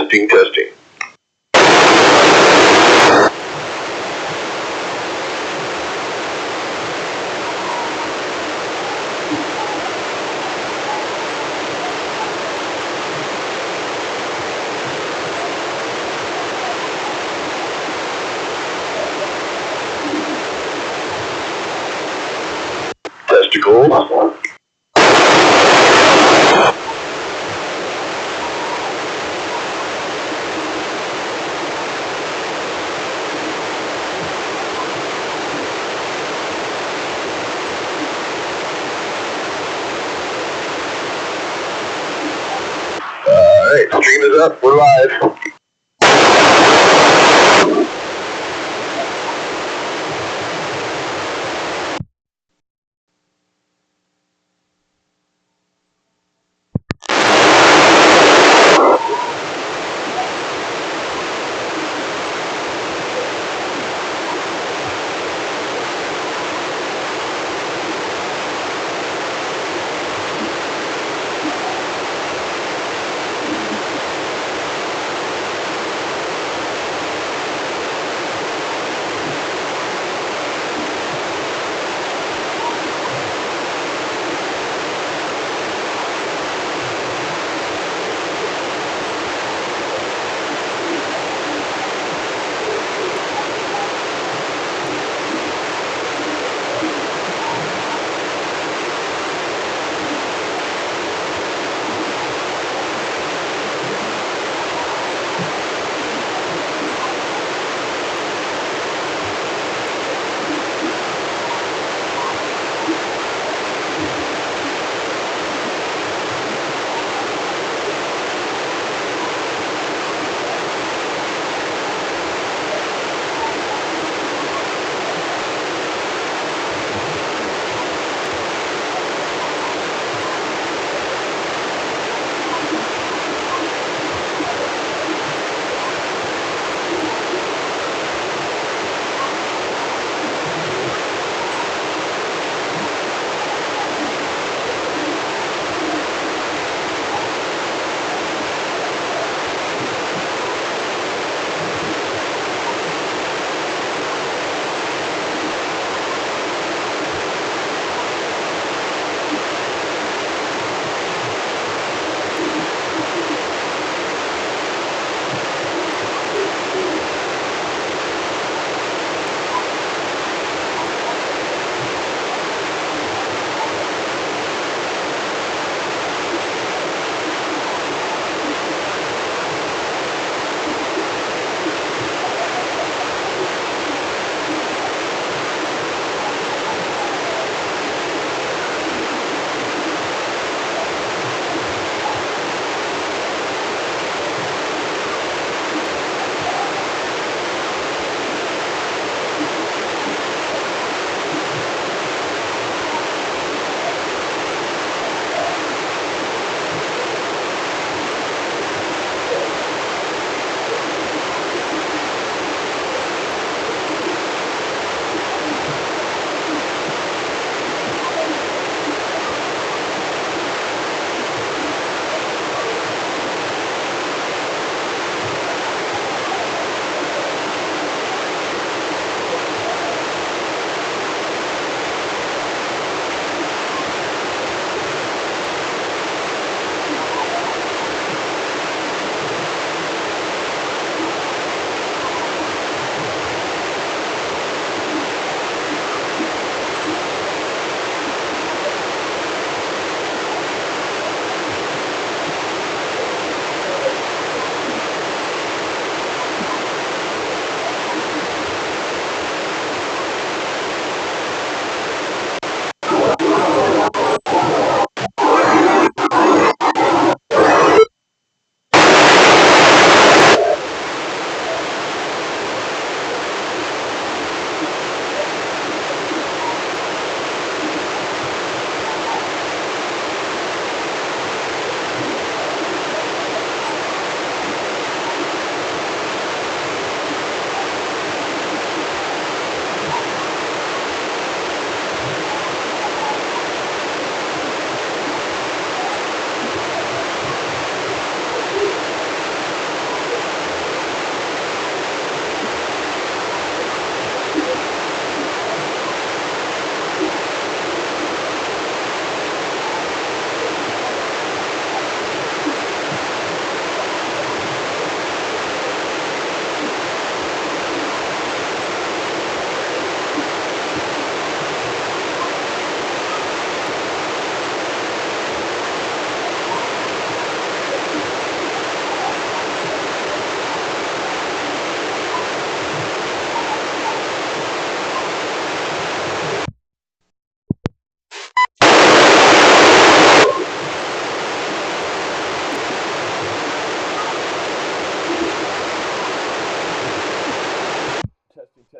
Testing, testing. Testicles. Alright, stream is up. We're live.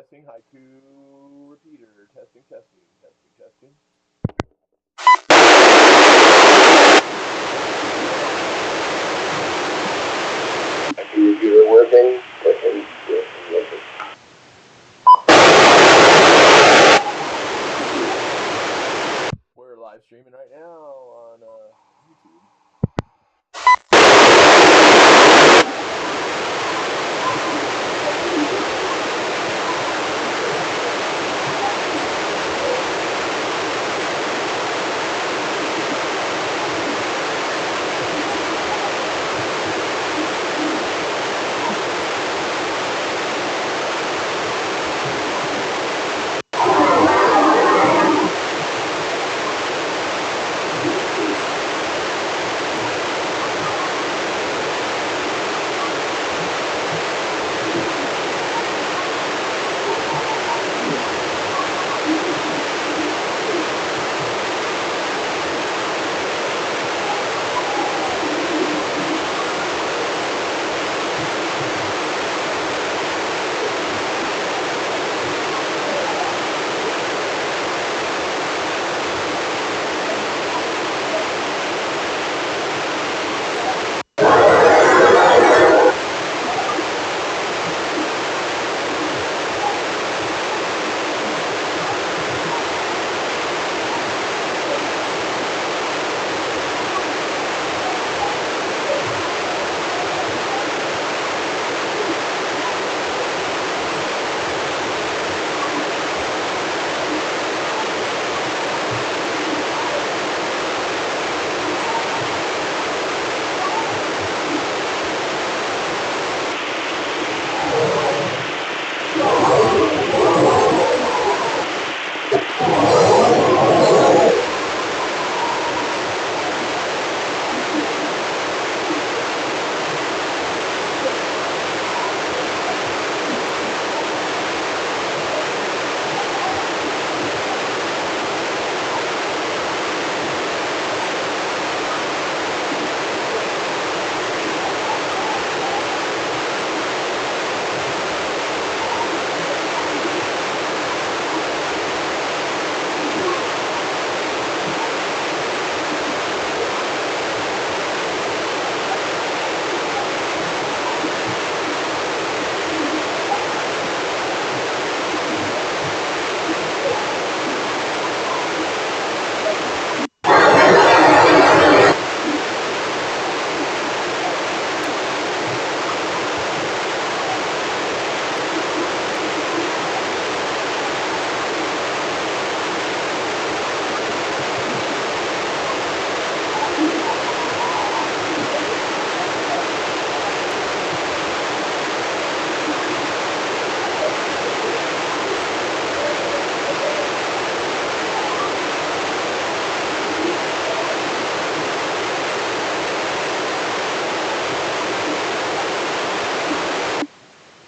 testing. Haiku repeater. Testing, testing, testing, testing. Computer working. We're live streaming right now on YouTube.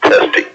Testing.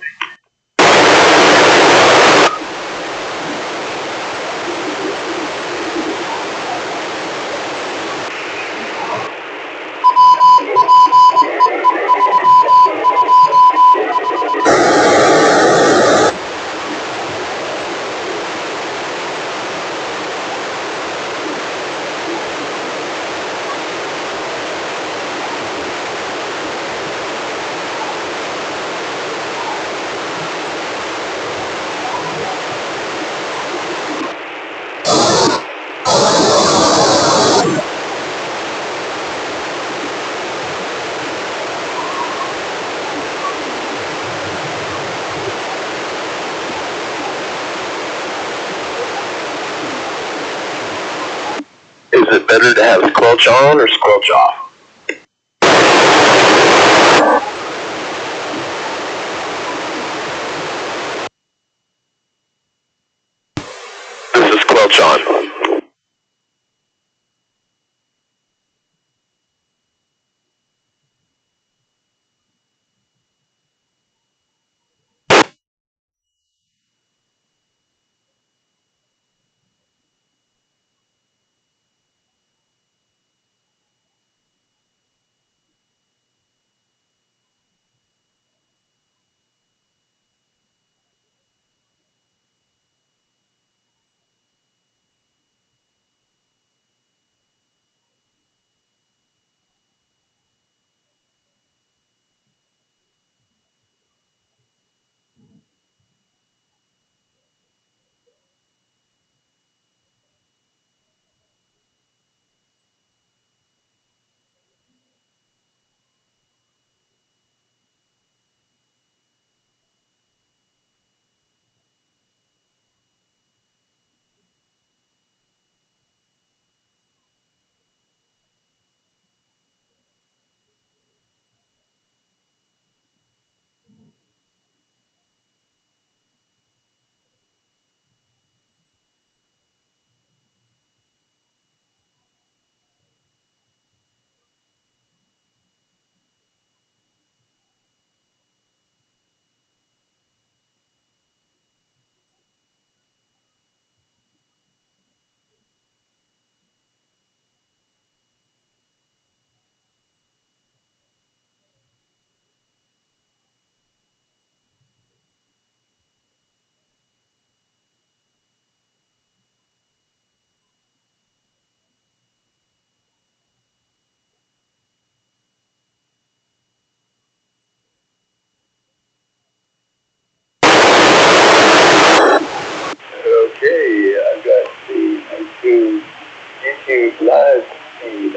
Is it better to have squelch on or squelch off? This is squelch on. Let's see.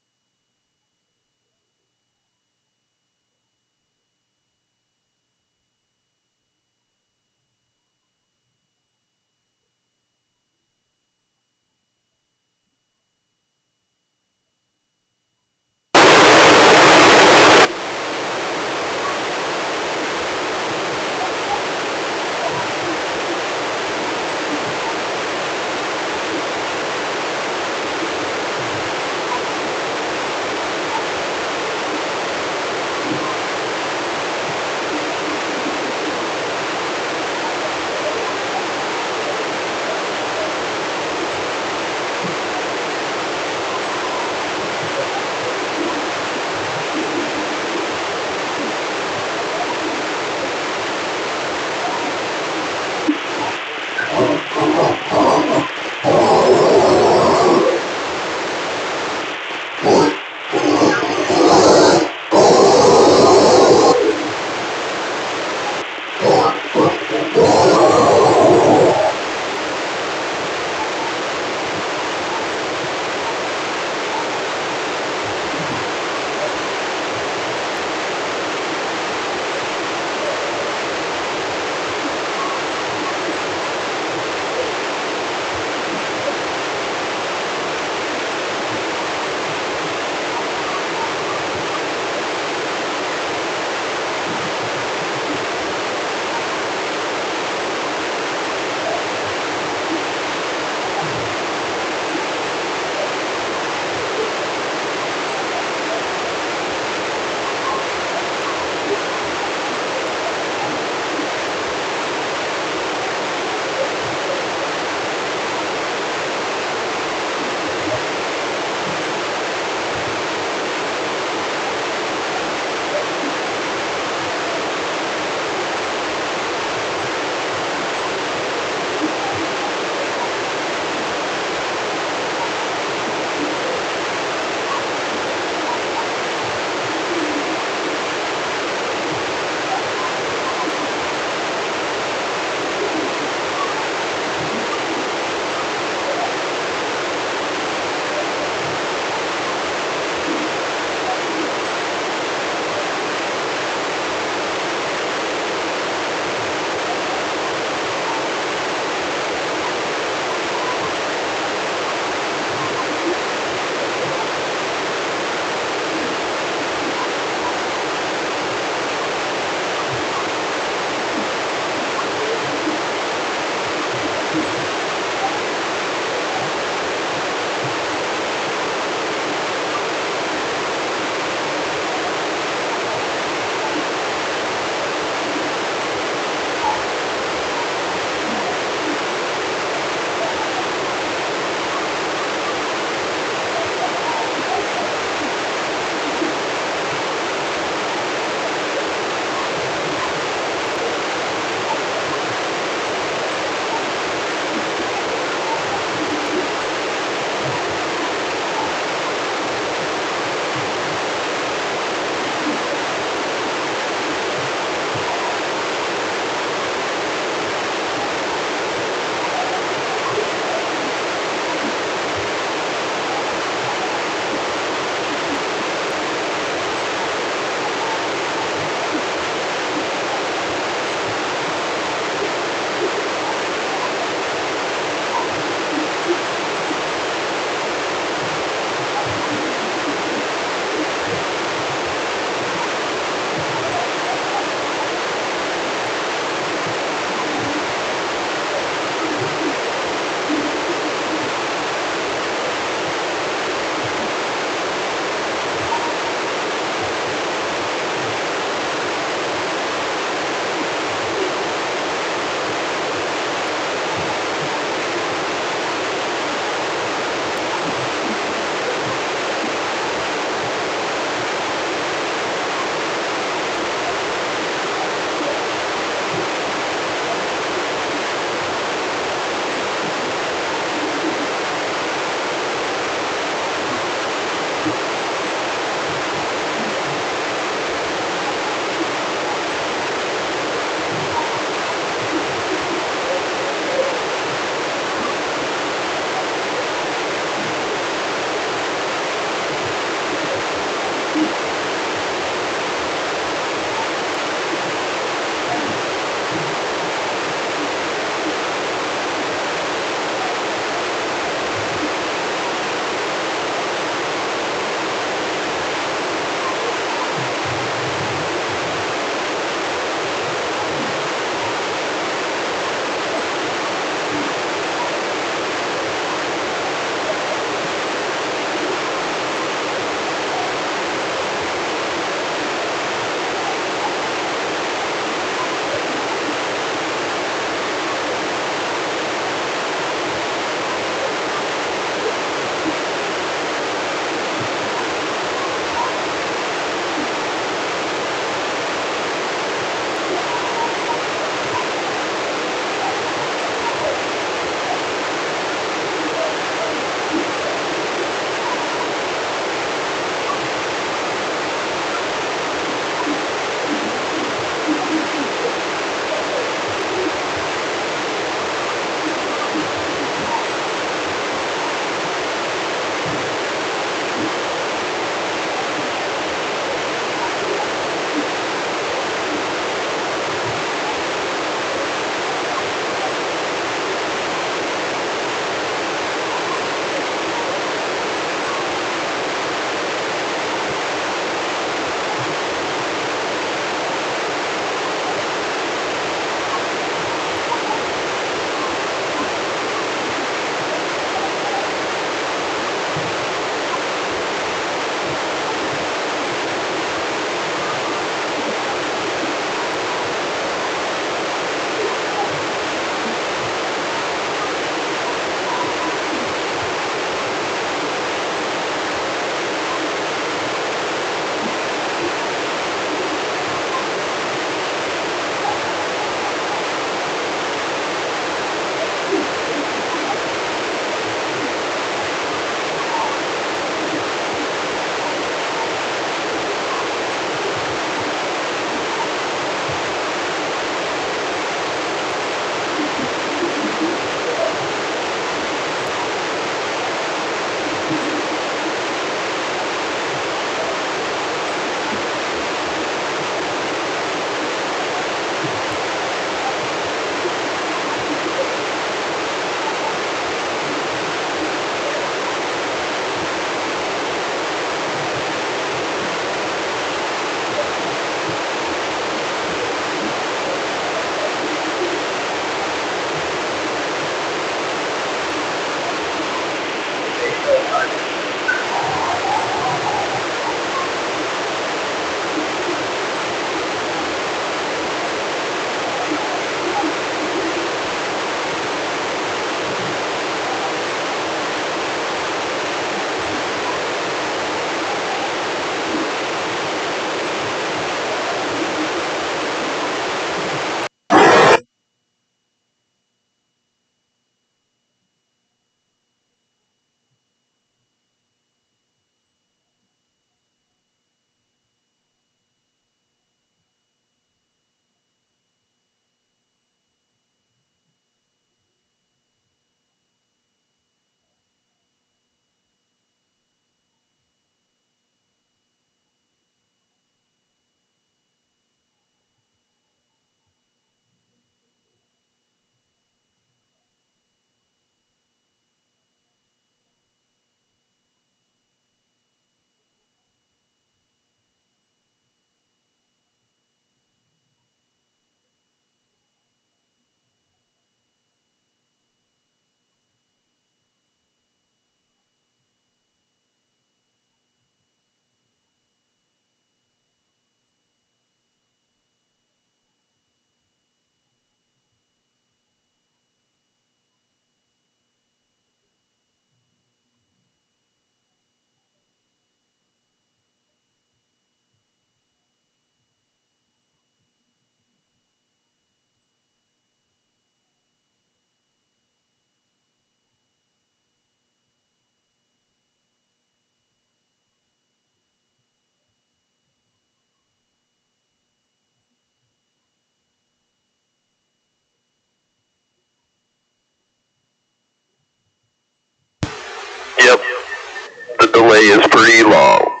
delay is pretty long.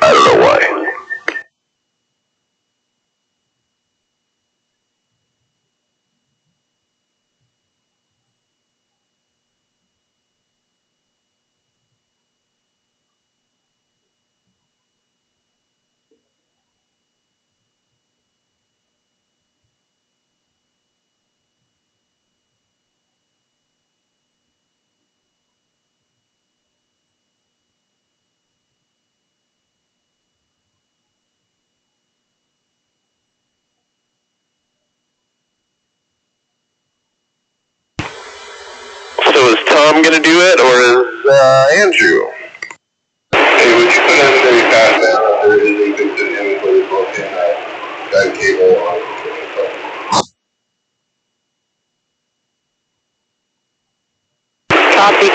I don't know why. So is Tom gonna do it, or is Andrew? Hey, would you put everybody fast down if there is a good inventory book in that cable on? Copy.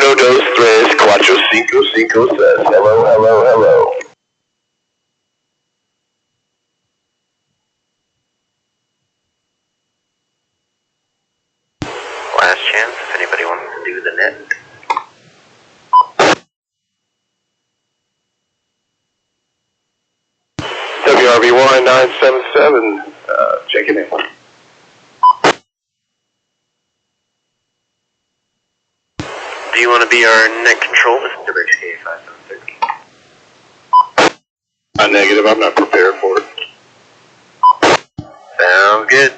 Uno, dos, tres, cuatro, cinco, cinco says hello, hello, hello. Last chance if anybody wants to do the net. WRB1 977, checking in. Do you want to be our net control, Mr. HK576? Negative, I'm not prepared for it. Sounds good.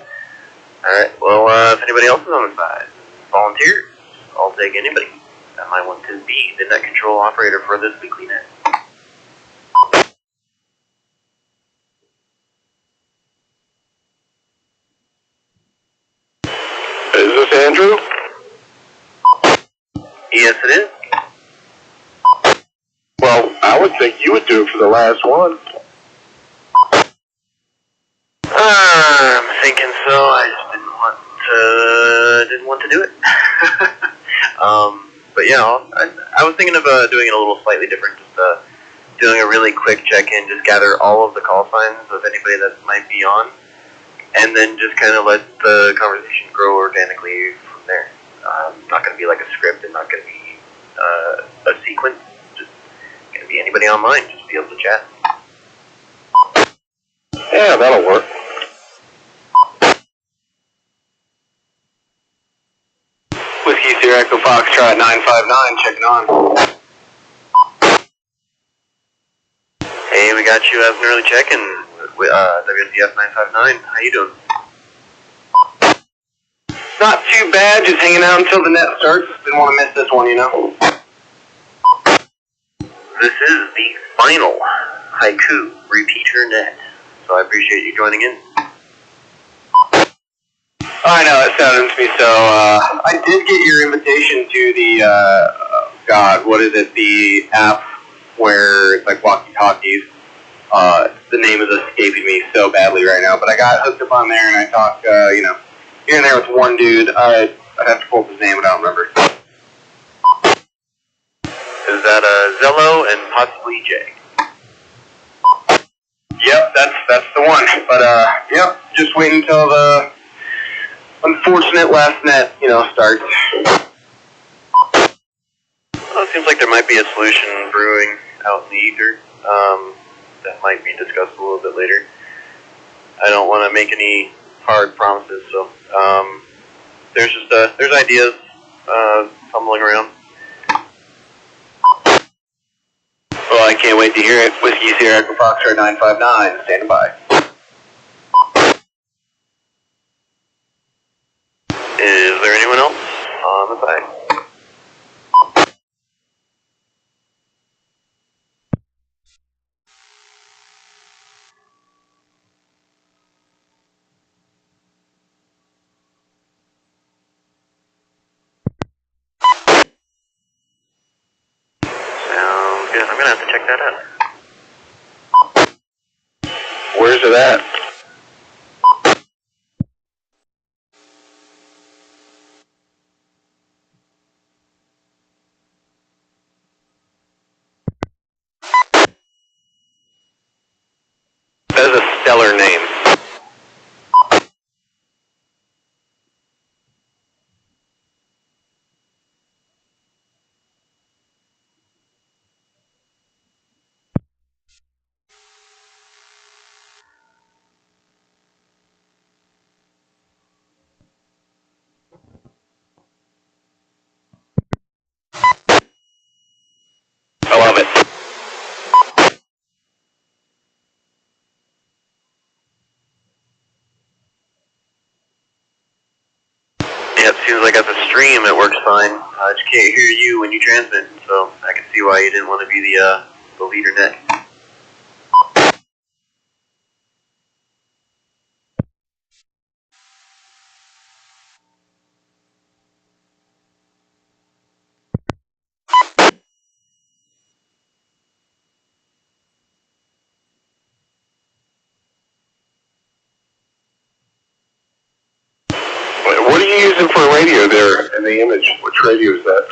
Alright, well, if anybody else is on the side, volunteers, I'll take anybody that might want to be the net control operator for this weekly net. Is this Andrew? Yes, it is. Well, I would think you would do it for the last one. I'm thinking so. I just didn't want to do it. But yeah, I was thinking of doing it a little slightly different. Just doing a really quick check-in, just gather all of the call signs of anybody that might be on, and then just kind of let the conversation grow organically from there. Not going to be like a script, and not going to be a sequence. Just going to be anybody online, just be able to chat. Yeah, that'll work. Whiskey Sierra Echo Foxtrot 959, checking on. Hey, we got you as an early check-in with WCF 959. How you doing? Not too bad, just hanging out until the net starts. Didn't want to miss this one, you know. This is the final Haiku repeater net, so I appreciate you joining in. I know, it sounded to me so. I did get your invitation to the, what is it, the app where it's like walkie-talkies. The name is escaping me so badly right now, but I got hooked up on there and I talked, here and there with one dude. I'd have to pull up his name, but I don't remember. Is that Zello and possibly Jay? Yep, that's the one. But, yep, just wait until the unfortunate last net, starts. Well, it seems like there might be a solution brewing out in the ether that might be discussed a little bit later. I don't want to make any hard promises, so there's just there's ideas fumbling around. Well, I can't wait to hear it. Whiskey Sierra Echo Foxtrot 959, standing by. Is there anyone else on the side? Sounds good. I'm gonna have to check that out. Where's it at? That is a stellar name. I love it. Yeah, it seems like as a stream it works fine. I just can't hear you when you transmit, so I can see why you didn't want to be the leader net. What are you using for a radio there in the image? Which radio is that?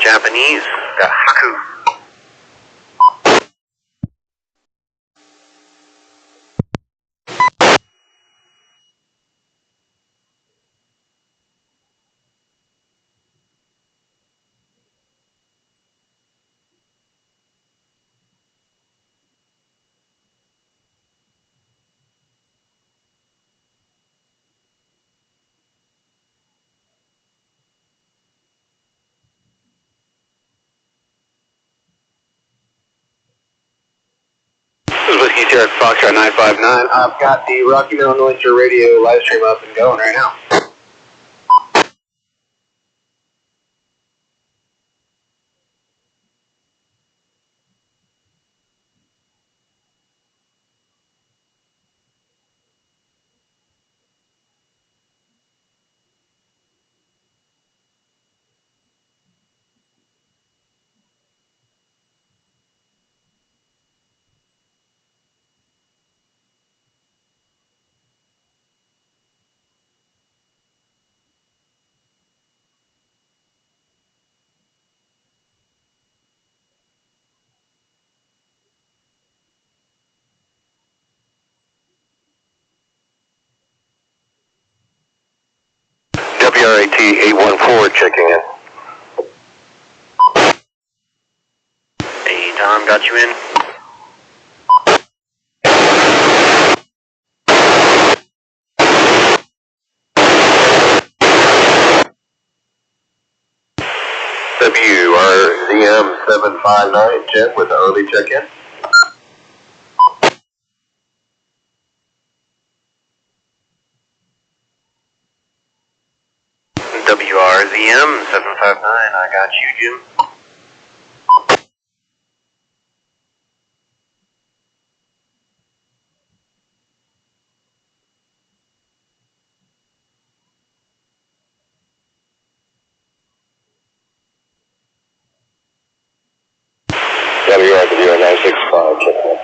Japanese, got Haiku. This is Whiskey Sierra Foxtrot 959. I've got the Rocky Mountain Oyster Radio live stream up and going right now. WRAT 814 checking in. Hey, Tom, got you in? WRZM 759 check with the early check-in. WRZM 759, I got you, Jim. WRW 965 checking in.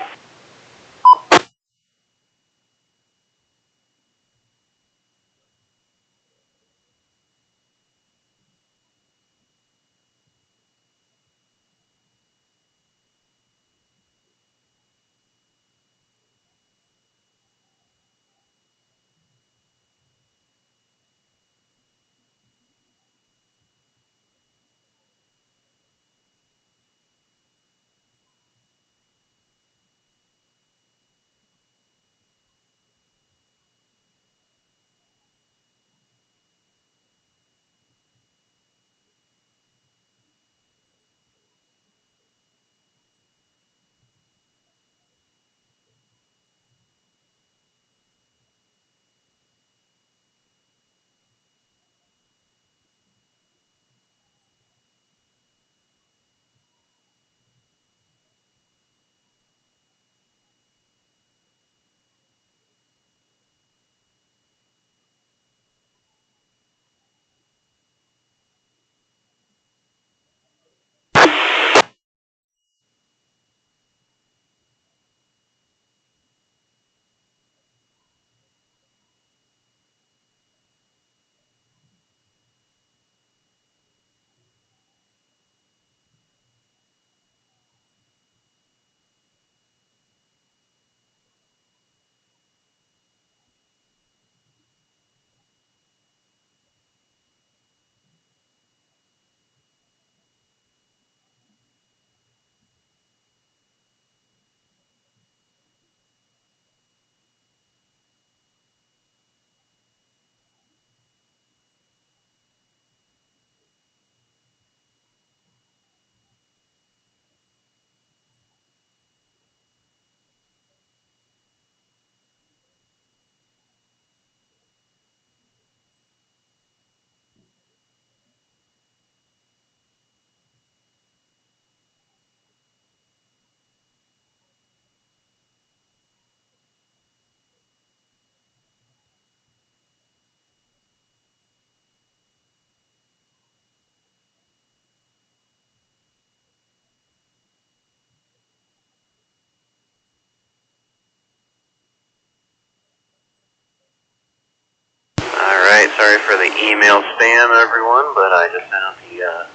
Alright, sorry for the email spam, everyone, but I just sent out the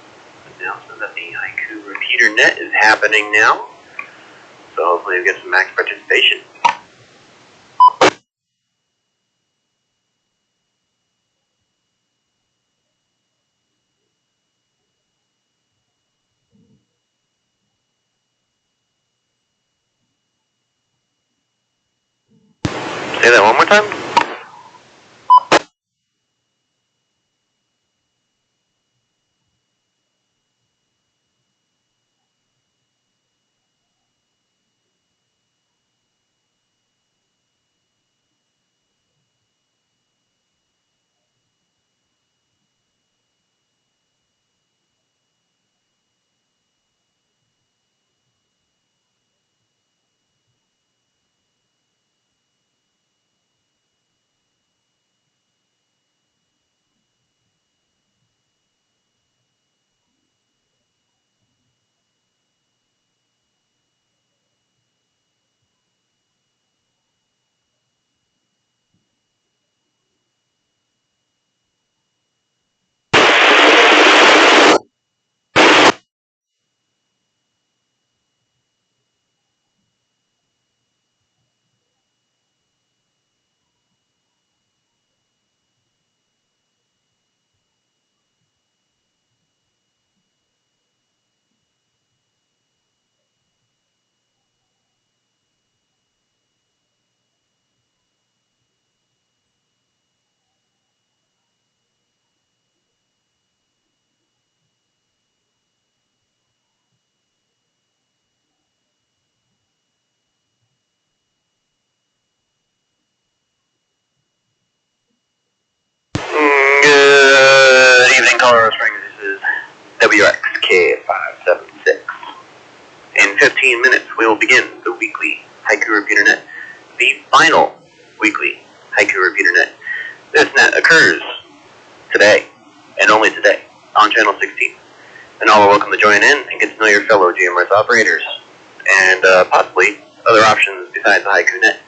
announcement that the Haiku repeater net is happening now. So hopefully we'll get some max participation. Say that one more time. Good evening, Colorado Springs. This is WXK576. In 15 minutes, we will begin the weekly Haiku Repeater Net, the final weekly Haiku Repeater Net. This net occurs today, and only today, on Channel 16. And all are welcome to join in and get to know your fellow GMRS operators, and possibly other options besides the Haiku Net.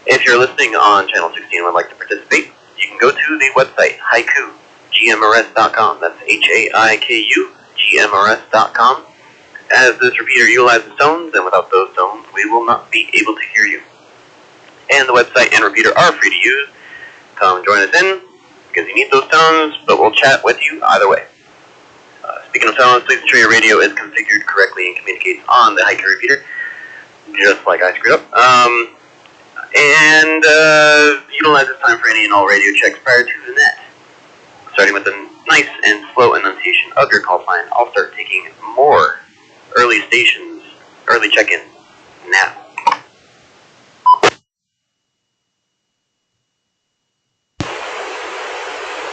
If you're listening on Channel 16 and would like to participate, you can go to the website, haikugmrs.com. That's Haiku gmrs.com. As this repeater utilizes tones, and without those tones, we will not be able to hear you. And the website and repeater are free to use. Come join us in, because you need those tones, but we'll chat with you either way. Speaking of tones, please ensure your radio is configured correctly and communicates on the Haiku repeater, just like I screwed up. And utilize this time for any and all radio checks prior to the net. Starting with a nice and slow enunciation of your call sign, I'll start taking more early stations, early check-in now.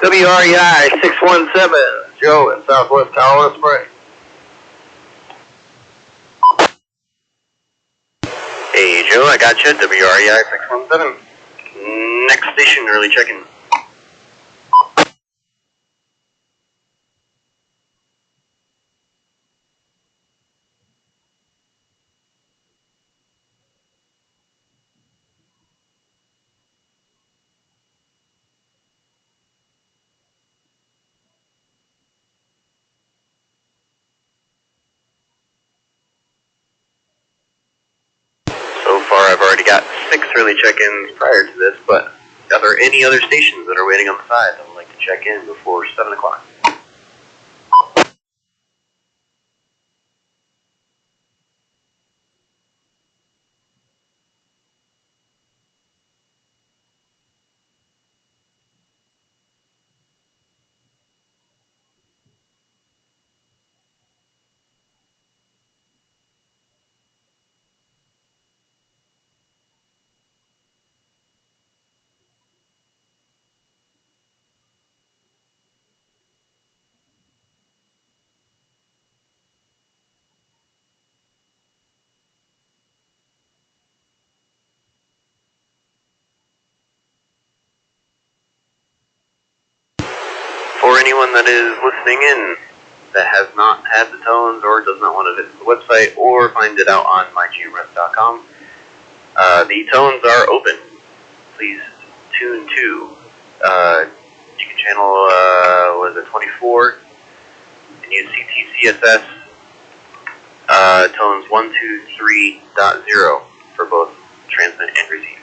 WREI 617, Joe in Southwest Colorado Springs. Hey Joe, I got you, WREI 617. Next station, early check-in. So far I've already got 6 early check-ins prior to this, but are there any other stations that are waiting on the side that would like to check in before 7 o'clock? For anyone that is listening in that has not had the tones or does not want to visit the website or find it out on mygmrest.com, the tones are open. Please tune to, you can channel, 24, and use CTCSS tones 123.0 for both transmit and receive.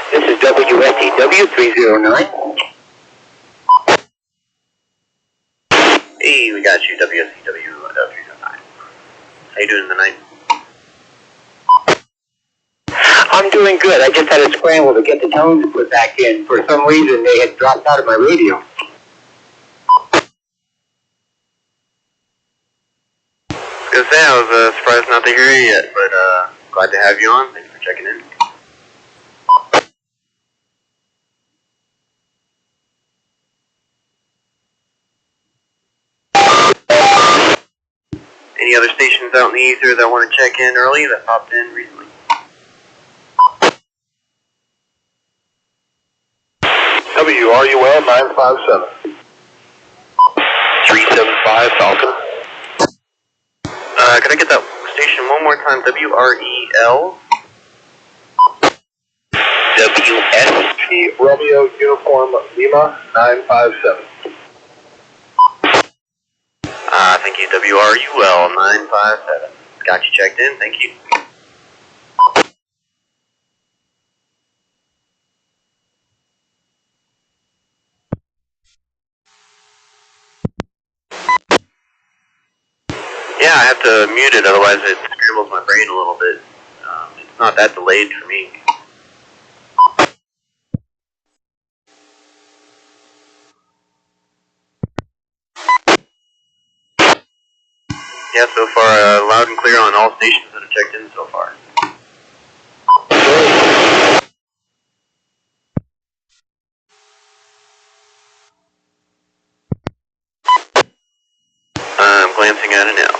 This is WSTW309. Hey, we got you, WSCW 309. How you doing tonight? I'm doing good. I just had to scramble to get the tones put back in. For some reason, they had dropped out of my radio. I was gonna say, I was surprised not to hear you yet, but glad to have you on. Thanks for checking in. Any other stations out in the ether that want to check in early that popped in recently? WRUL 957. 375 Falcon. Could I get that station one more time? WREL? WSP Romeo Uniform Lima 957. Thank you, WRUL 957. Got you checked in, thank you. Yeah, I have to mute it, otherwise it scrambles my brain a little bit. It's not that delayed for me. Yeah, so far, loud and clear on all stations that have checked in so far. I'm glancing at it now.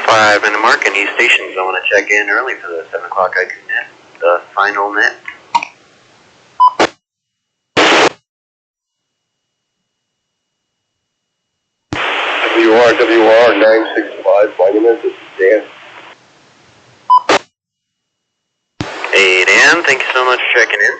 5-minute mark. Any stations I want to check in early for the 7 o'clock Haiku net, the final net. WR 965, Monument, this is Dan. Hey Dan, thank you so much for checking in.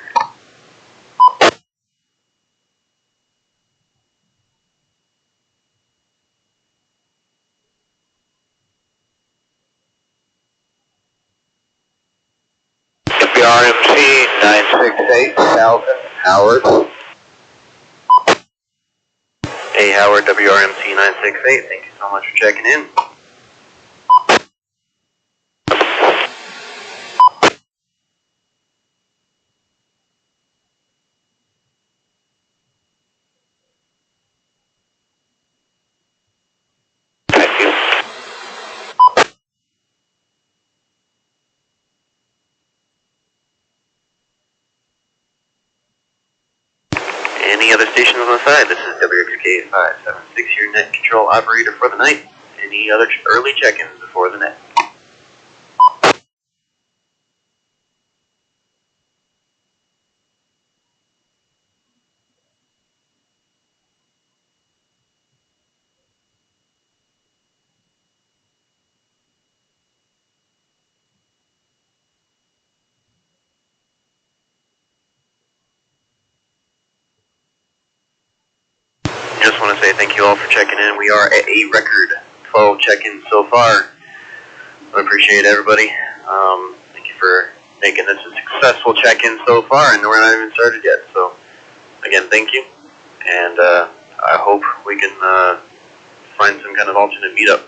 WRMC 968, Calvin, Howard. Hey Howard, WRMC 968, thank you so much for checking in. Thank you. Any other stations on the side? This is WXK 576, your net control operator for the night. Any other early check-ins before the net? Just want to say thank you all for checking in. We are at a record 12 check-ins so far. I appreciate everybody. Thank you for making this a successful check-in so far, and we're not even started yet. So, again, thank you, and I hope we can find some kind of alternate meetup.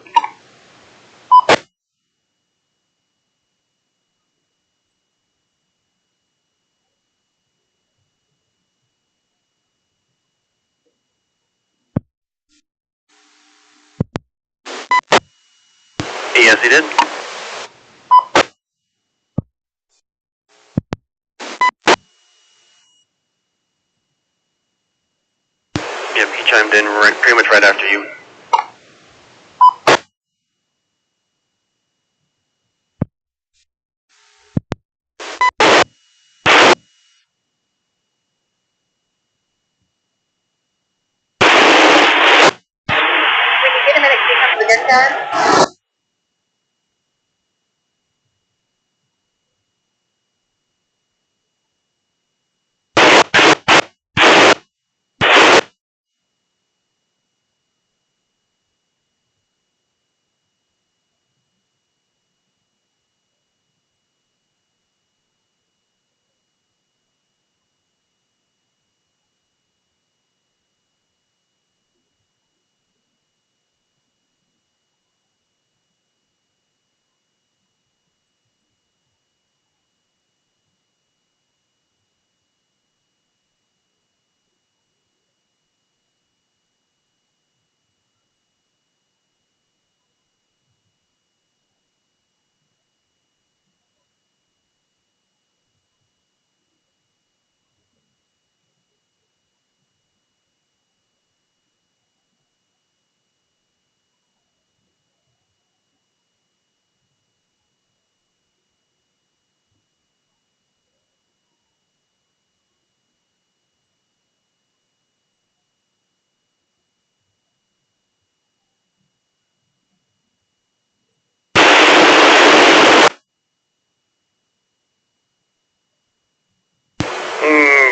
Yes, he did. Yep, he chimed in pretty much right after you. Get a minute to come to this done.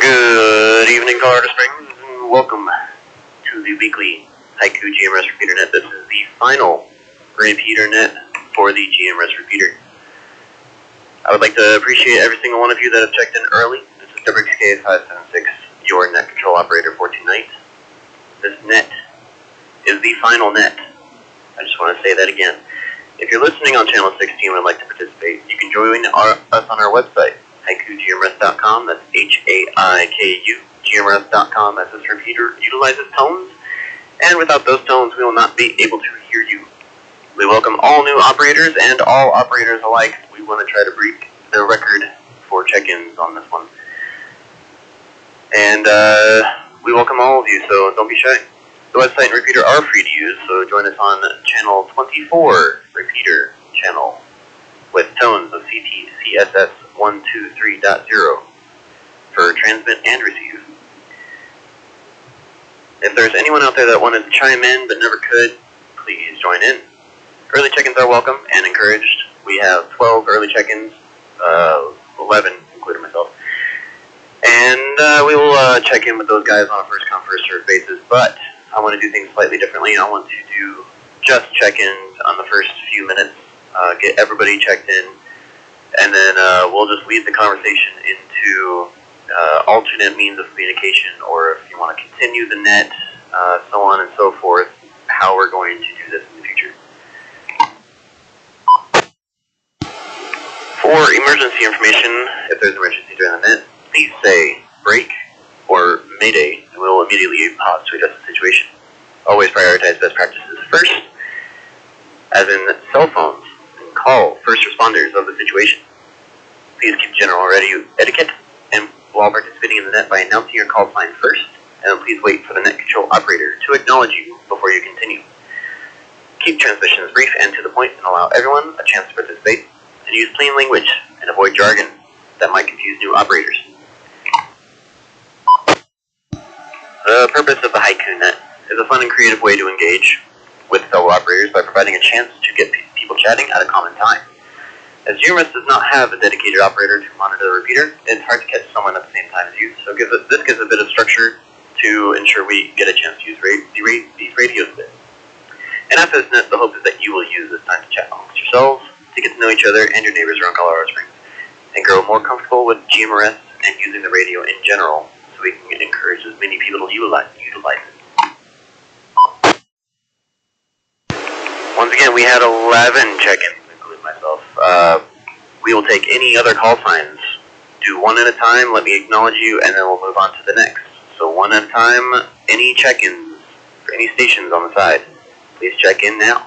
Good evening, Colorado Springs, and welcome to the weekly Haiku GMRS repeater net. This is the final repeater net for the GMRS repeater. I would like to appreciate every single one of you that have checked in early. This is WXK 576, your net control operator for tonight. This net is the final net. I just want to say that again. If you're listening on channel 16 and would like to participate, you can join us on our website, haikugmrs.com. That's H-A-I-K-U, gmrs.com. As this repeater utilizes tones, and without those tones, we will not be able to hear you. We welcome all new operators and all operators alike. We want to try to break the record for check-ins on this one. And we welcome all of you, so don't be shy. The website and repeater are free to use, so join us on channel 24 repeater channel with tones of CTCSS 123.0 for transmit and receive. If there's anyone out there that wanted to chime in but never could, please join in. Early check-ins are welcome and encouraged. We have 12 early check-ins, 11 including myself. And we will check in with those guys on a first-come, first-served basis, but I want to do things slightly differently. I want to do just check-ins on the first few minutes, get everybody checked in, and then we'll just lead the conversation into alternate means of communication, or if you want to continue the net, so on and so forth, how we're going to do this in the future. For emergency information, if there's an emergency during the net, please say break or mayday, and we'll immediately pause to address the situation. Always prioritize best practices first, as in cell phones, and call first responders of the situation. Please keep general radio etiquette, and while participating in the net by announcing your call sign first, and then please wait for the net control operator to acknowledge you before you continue. Keep transmissions brief and to the point, and allow everyone a chance to participate, and use plain language and avoid jargon that might confuse new operators. The purpose of the Haiku net is a fun and creative way to engage with fellow operators by providing a chance to get people chatting at a common time. As GMRS does not have a dedicated operator to monitor the repeater, it's hard to catch someone at the same time as you, so this gives a bit of structure to ensure we get a chance to use these radios a bit. And after this net, the hope is that you will use this time to chat amongst yourselves, to get to know each other and your neighbors around Colorado Springs, and grow more comfortable with GMRS and using the radio in general, so we can encourage as many people to utilize it. Once again, we had 11 check-ins, including myself. We will take any other call signs. Do one at a time, let me acknowledge you, and then we'll move on to the next. So one at a time, any check-ins for any stations on the side. Please check in now.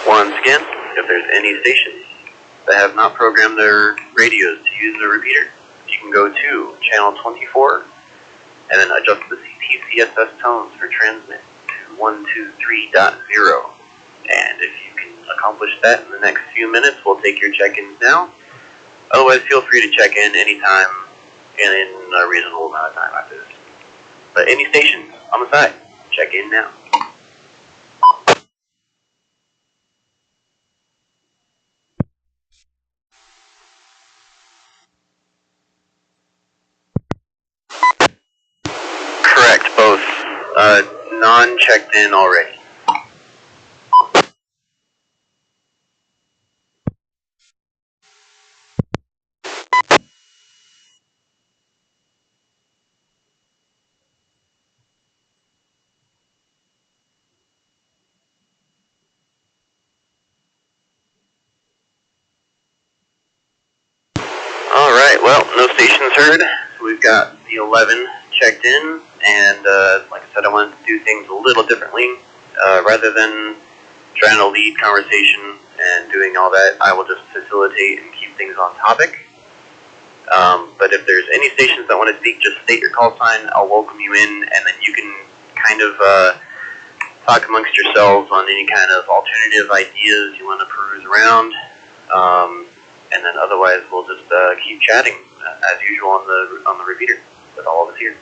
Once again, if there's any stations that have not programmed their radios to use the repeater, you can go to channel 24 and then adjust the CTCSS tones for transmit to 123.0. And if you can accomplish that in the next few minutes, we'll take your check-ins now. Otherwise, feel free to check in anytime and in a reasonable amount of time after this. But any stations on the side, check in now. Correct, both non-checked in already. Alright, well, no stations heard. So we've got the 11 checked in, and like I said, I wanted to do things a little differently. Rather than trying to lead conversation and doing all that, I will just facilitate and keep things on topic. But if there's any stations that want to speak, just state your call sign, I'll welcome you in, and then you can kind of talk amongst yourselves on any kind of alternative ideas you want to peruse around. And then otherwise we'll just keep chatting as usual on the repeater with all of us here.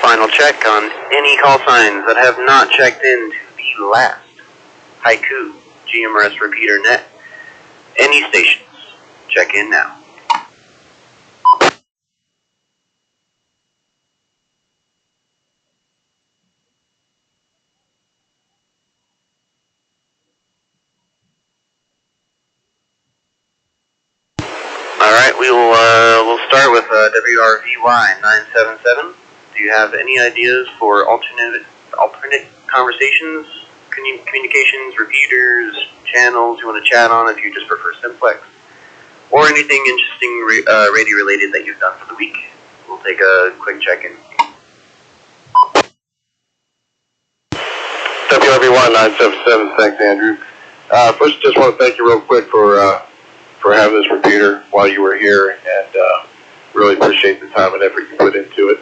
Final check on any call signs that have not checked in to the last Haiku GMRS repeater net. Any stations, check in now. We'll start with WRVY 977. Do you have any ideas for alternate conversations, communications, repeaters, channels you want to chat on if you just prefer simplex, or anything interesting radio related that you've done for the week? We'll take a quick check-in. WRVY 977. Thanks, Andrew. First, just want to thank you real quick for having this repeater while you were here, and really appreciate the time and effort you put into it.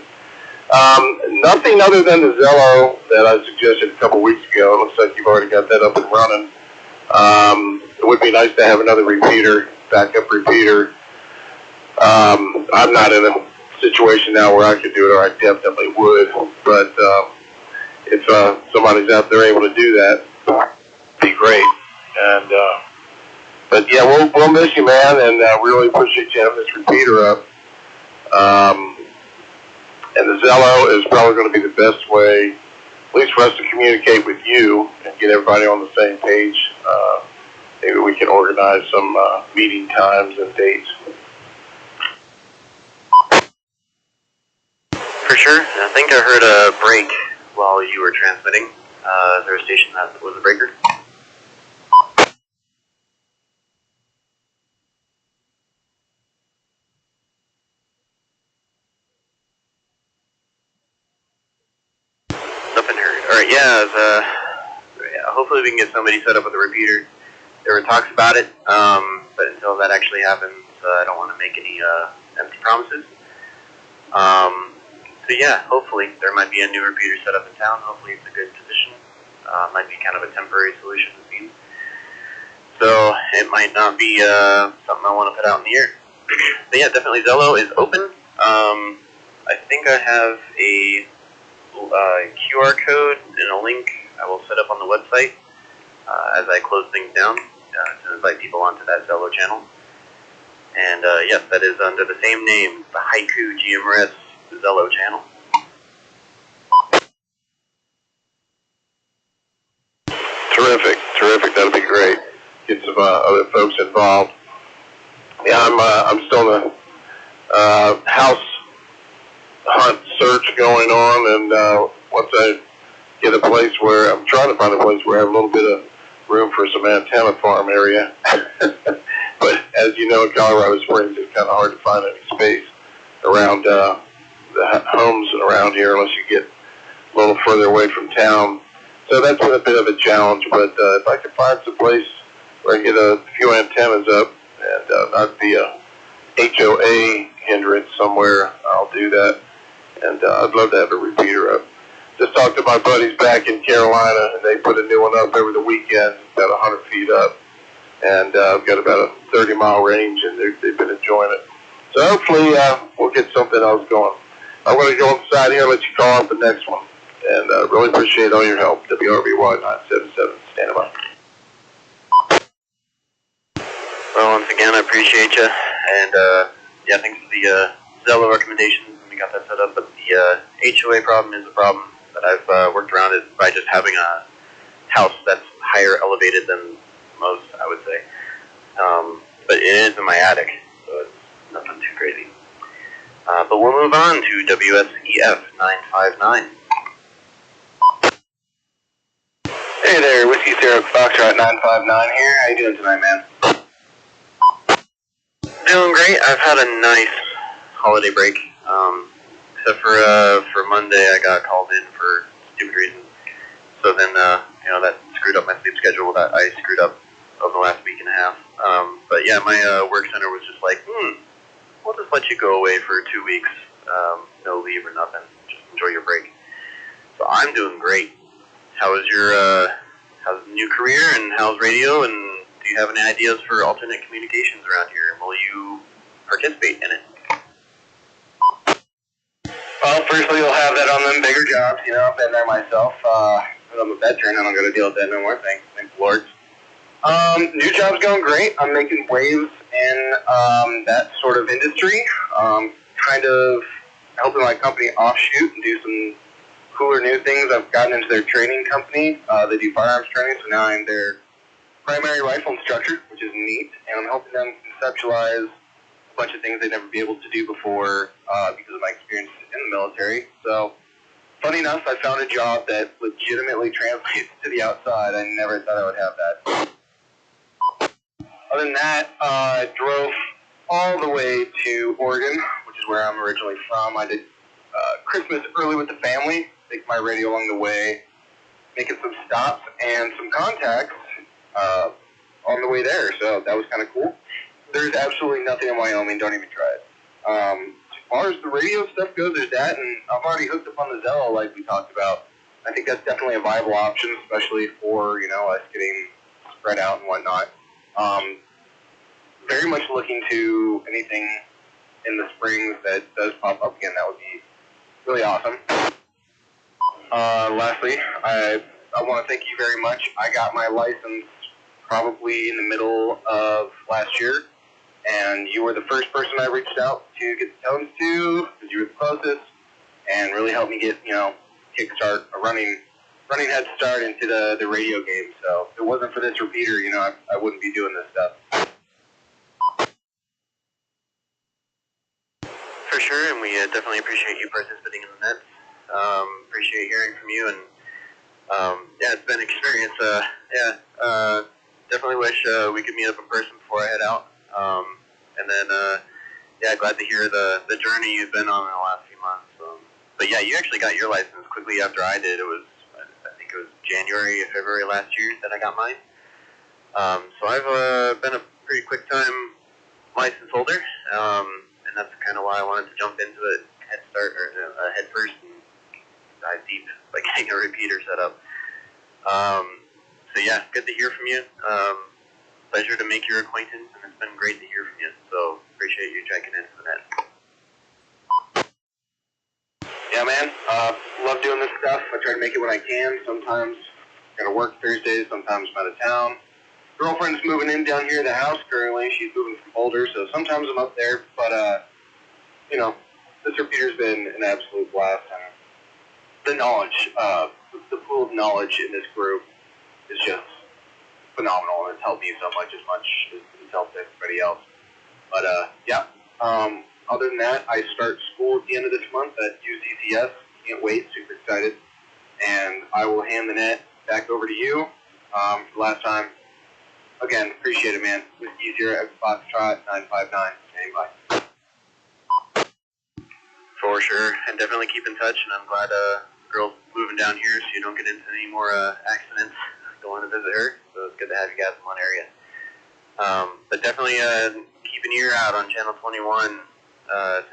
Nothing other than the Zello that I suggested a couple weeks ago. It looks like you've already got that up and running. It would be nice to have another repeater, backup repeater. I'm not in a situation now where I could do it, or I definitely would. But if somebody's out there able to do that, it'd be great. And but yeah, we'll miss you, man, and we really appreciate you having this repeater up. And the Zello is probably going to be the best way, at least for us to communicate with you and get everybody on the same page. Maybe we can organize some meeting times and dates. For sure. I think I heard a break while you were transmitting. Is there a station that was a breaker? Nothing heard. Alright, yeah, hopefully we can get somebody set up with a repeater. There were talks about it, but until that actually happens, I don't want to make any empty promises. So yeah, hopefully there might be a new repeater set up in town. Hopefully it's a good position. Might be kind of a temporary solution it seems. So it might not be something I want to put out in the air. But yeah, definitely Zello is open. I think I have a QR code and a link I will set up on the website as I close things down to invite people onto that Zello channel. And yes, that is under the same name, the Haiku GMRS Zello channel. Terrific. That'll be great. Get some other folks involved. Yeah, I'm still in a house hunt search going on, and once I get a place where I'm trying to find a place where I have a little bit of room for some antenna farm area. But as you know, in Colorado Springs, it's kind of hard to find any space around the homes around here unless you get a little further away from town. So that's been a bit of a challenge, but if I can find some place where I can get a few antennas up and not be a HOA hindrance somewhere, I'll do that. And I'd love to have a repeater up. Just talked to my buddies back in Carolina, and they put a new one up over the weekend, about 100 feet up. And I've got about a 30-mile range, and they've been enjoying it. So hopefully we'll get something else going. I'm going to go inside here and let you call up the next one. And really appreciate all your help. WRVY 977, stand by. Well, once again, I appreciate you. And yeah, thanks for the Zello recommendations. We got that set up. But the HOA problem is a problem that I've worked around it by just having a house that's higher elevated than most, I would say. But it is in my attic, so it's nothing too crazy. But we'll move on to WSEF 959. Hey there, Whiskey Sierra Foxtrot 959 here. How you doing tonight, man? Doing great. I've had a nice holiday break. Except for Monday, I got called in for stupid reasons. So then, you know, that screwed up my sleep schedule that I screwed up over the last week and a half. But yeah, my work center was just like, we'll just let you go away for 2 weeks. No leave or nothing. Just enjoy your break. So I'm doing great. How is your how's the new career and how's radio, and do you have any ideas for alternate communications around here, and will you participate in it? Well, firstly, you'll have that on them bigger jobs. You know, I've been there myself. I'm a veteran. I don't got to deal with that no more. Thanks, Lord. New job's going great. I'm making waves in that sort of industry. Kind of helping my company offshoot and do some cooler new things. I've gotten into their training company. They do firearms training, so now I'm their primary rifle instructor, which is neat. And I'm helping them conceptualize bunch of things they'd never be able to do before because of my experience in the military. So, funny enough, I found a job that legitimately translates to the outside. I never thought I would have that. Other than that, I drove all the way to Oregon, which is where I'm originally from. I did Christmas early with the family, take my radio along the way, making some stops and some contacts on the way there. So that was kind of cool. There's absolutely nothing in Wyoming. Don't even try it. As far as the radio stuff goes, there's that, and I'm already hooked up on the Zello like we talked about. I think that's definitely a viable option, especially for, you know, us getting spread out and whatnot. Very much looking to anything in the springs that does pop up again. That would be really awesome. Lastly, I want to thank you very much. I got my license probably in the middle of last year, and you were the first person I reached out to get the tones to, because you were the closest, and really helped me get, you know, kickstart a running head start into the radio game. So if it wasn't for this repeater, you know, I wouldn't be doing this stuff. For sure, and we definitely appreciate you participating in the nets. Appreciate hearing from you, and yeah, it's been an experience. Definitely wish we could meet up in person before I head out. And then, yeah, glad to hear the journey you've been on in the last few months. But yeah, you actually got your license quickly after I did. It was, I think it was January or February last year that I got mine. So I've been a pretty quick time license holder, and that's kind of why I wanted to jump into it head first and dive deep by getting a repeater set up. So yeah, good to hear from you. Pleasure to make your acquaintance, and it's been great to hear from you. So appreciate you checking in for that. Yeah, man. Love doing this stuff. I try to make it when I can. Sometimes I gotta work Thursdays. Sometimes I'm out of town. Girlfriend's moving in down here to the house currently. She's moving from Boulder, so sometimes I'm up there. But you know, this repeater's been an absolute blast. And the knowledge, the pool of knowledge in this group is just phenomenal, and it's helped me so much as it's helped everybody else. But yeah. Other than that, I start school at the end of this month at UCCS. Can't wait, super excited. And I will hand the net back over to you for the last time. Again, appreciate it, man. Whiskey Sierra Foxtrot 959. Standing by. For sure, and definitely keep in touch. And I'm glad girl's moving down here, so you don't get into any more accidents going to visit her. So it's good to have you guys in one area. But definitely keep an ear out on Channel 21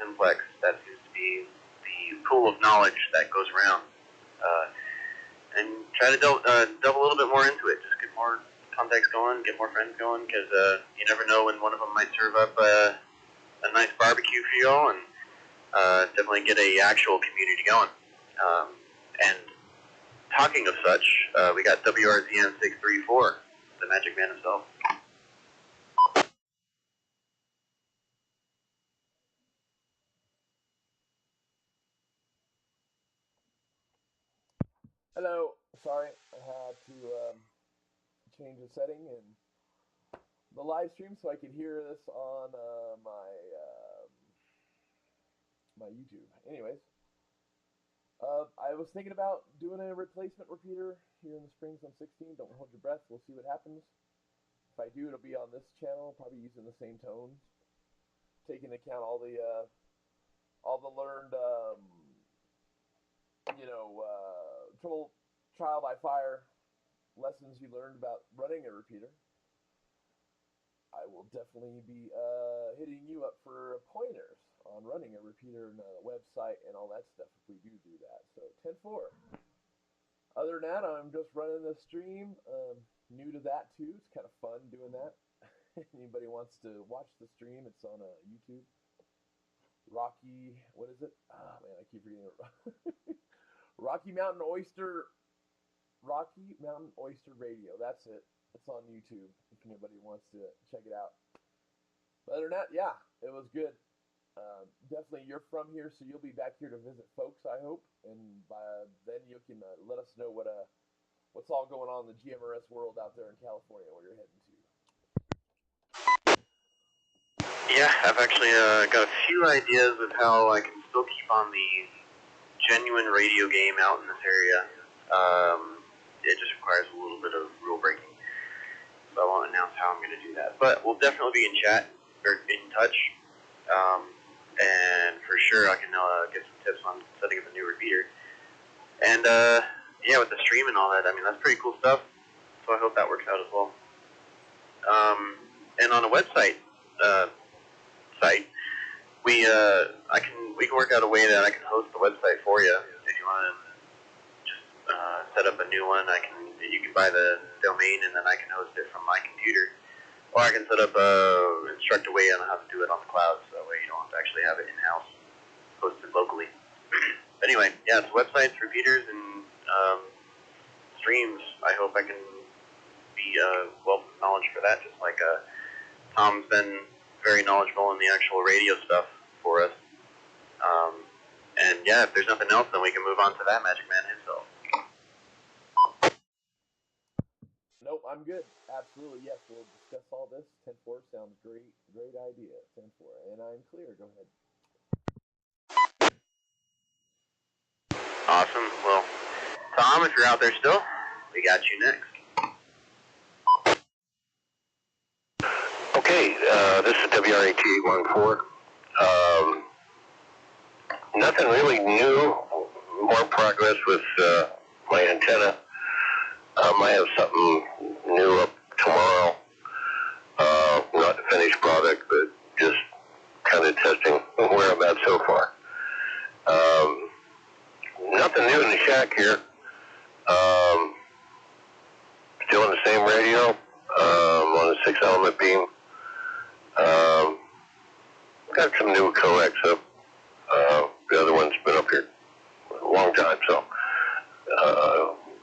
Simplex. That seems to be the pool of knowledge that goes around. And try to delve a little bit more into it. Just get more contacts going, get more friends going, because you never know when one of them might serve up a nice barbecue for you all, and definitely get a actual community going. And talking of such, we got WRZN 634, the Magic Man himself. Hello. Sorry, I had to change the setting in the live stream so I could hear this on my YouTube. Anyways, I was thinking about doing a replacement repeater here in the Springs on 16. Don't hold your breath. We'll see what happens. If I do, it'll be on this channel, probably using the same tones, taking into account all the learned, trial by fire lessons you learned about running a repeater. I will definitely be hitting you up for pointers on running a repeater and a website and all that stuff if we do that. So 10-4. Other than that, I'm just running the stream. New to that too. It's kind of fun doing that. Anybody wants to watch the stream, it's on YouTube. What is it? Oh man, I keep forgetting it. Rocky Mountain Oyster Radio. That's it. It's on YouTube if anybody wants to check it out. But other than that, yeah, it was good. Definitely, you're from here, so you'll be back here to visit folks, I hope. And by then, you can let us know what's all going on in the GMRS world out there in California, where you're heading to. Yeah, I've actually got a few ideas of how I can still keep on the genuine radio game out in this area. It just requires a little bit of rule breaking, so I won't announce how I'm going to do that. But we'll definitely be in chat or in touch, and for sure I can get some tips on setting up a new repeater. And yeah, with the stream and all that, I mean that's pretty cool stuff. So I hope that works out as well. And on a website we can work out a way that I can host the website for you. If you want to just set up a new one, you can buy the domain and then I can host it from my computer, or I can set up instruct a way on how to do it on the cloud, so that way you don't have to actually have it in house, hosted locally. Anyway, yeah, it's websites, repeaters, and streams. I hope I can be wealth of knowledge for that, just like Tom's been very knowledgeable in the actual radio stuff for us. And yeah, if there's nothing else, then we can move on to that Magic Man himself. Nope, I'm good. Absolutely, yes. We'll discuss all this. 10-4 sounds great. Great idea. 10-4. And I'm clear. Go ahead. Awesome. Well, Tom, if you're out there still, we got you next. Okay, this is WRAT14. Nothing really new. More progress with my antenna. I have something new up tomorrow. Not the finished product, but just kind of testing where I'm at so far. Nothing new in the shack here. Still on the same radio. On a 6-element beam. Got some new coax up. The other one's been up here a long time, so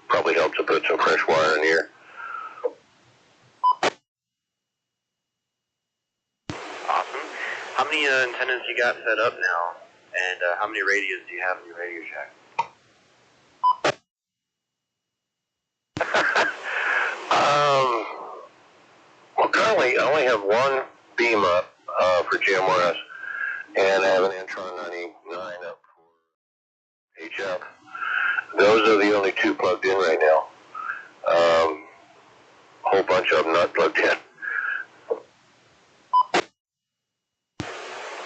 probably helps to put some fresh wire in here. Awesome. How many antennas you got set up now, and how many radios do you have in your Radio Shack? Well, currently I only have one beam up for GMRS, and I have an Antron 99 up for HF. Those are the only two plugged in right now. A whole bunch of them not plugged in.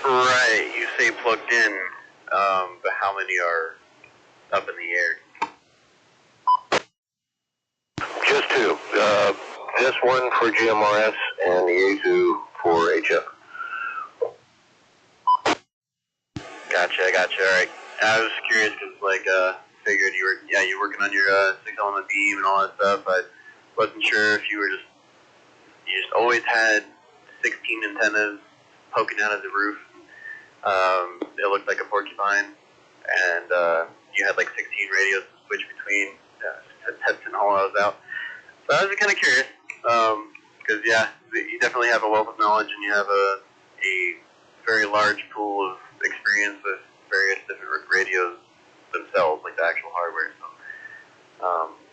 Right, you say plugged in, but how many are up in the air? Just two. This one for GMRS and the A2 for HF. Gotcha. All right. I was curious because, figured you're working on your 6-element beam and all that stuff. I wasn't sure if you just always had 16 antennas poking out of the roof. It looked like a porcupine, and you had like 16 radios to switch between, testing all those out. So I was kind of curious, because you definitely have a wealth of knowledge, and you have a very large pool of experience with various different radios themselves, like the actual hardware. So,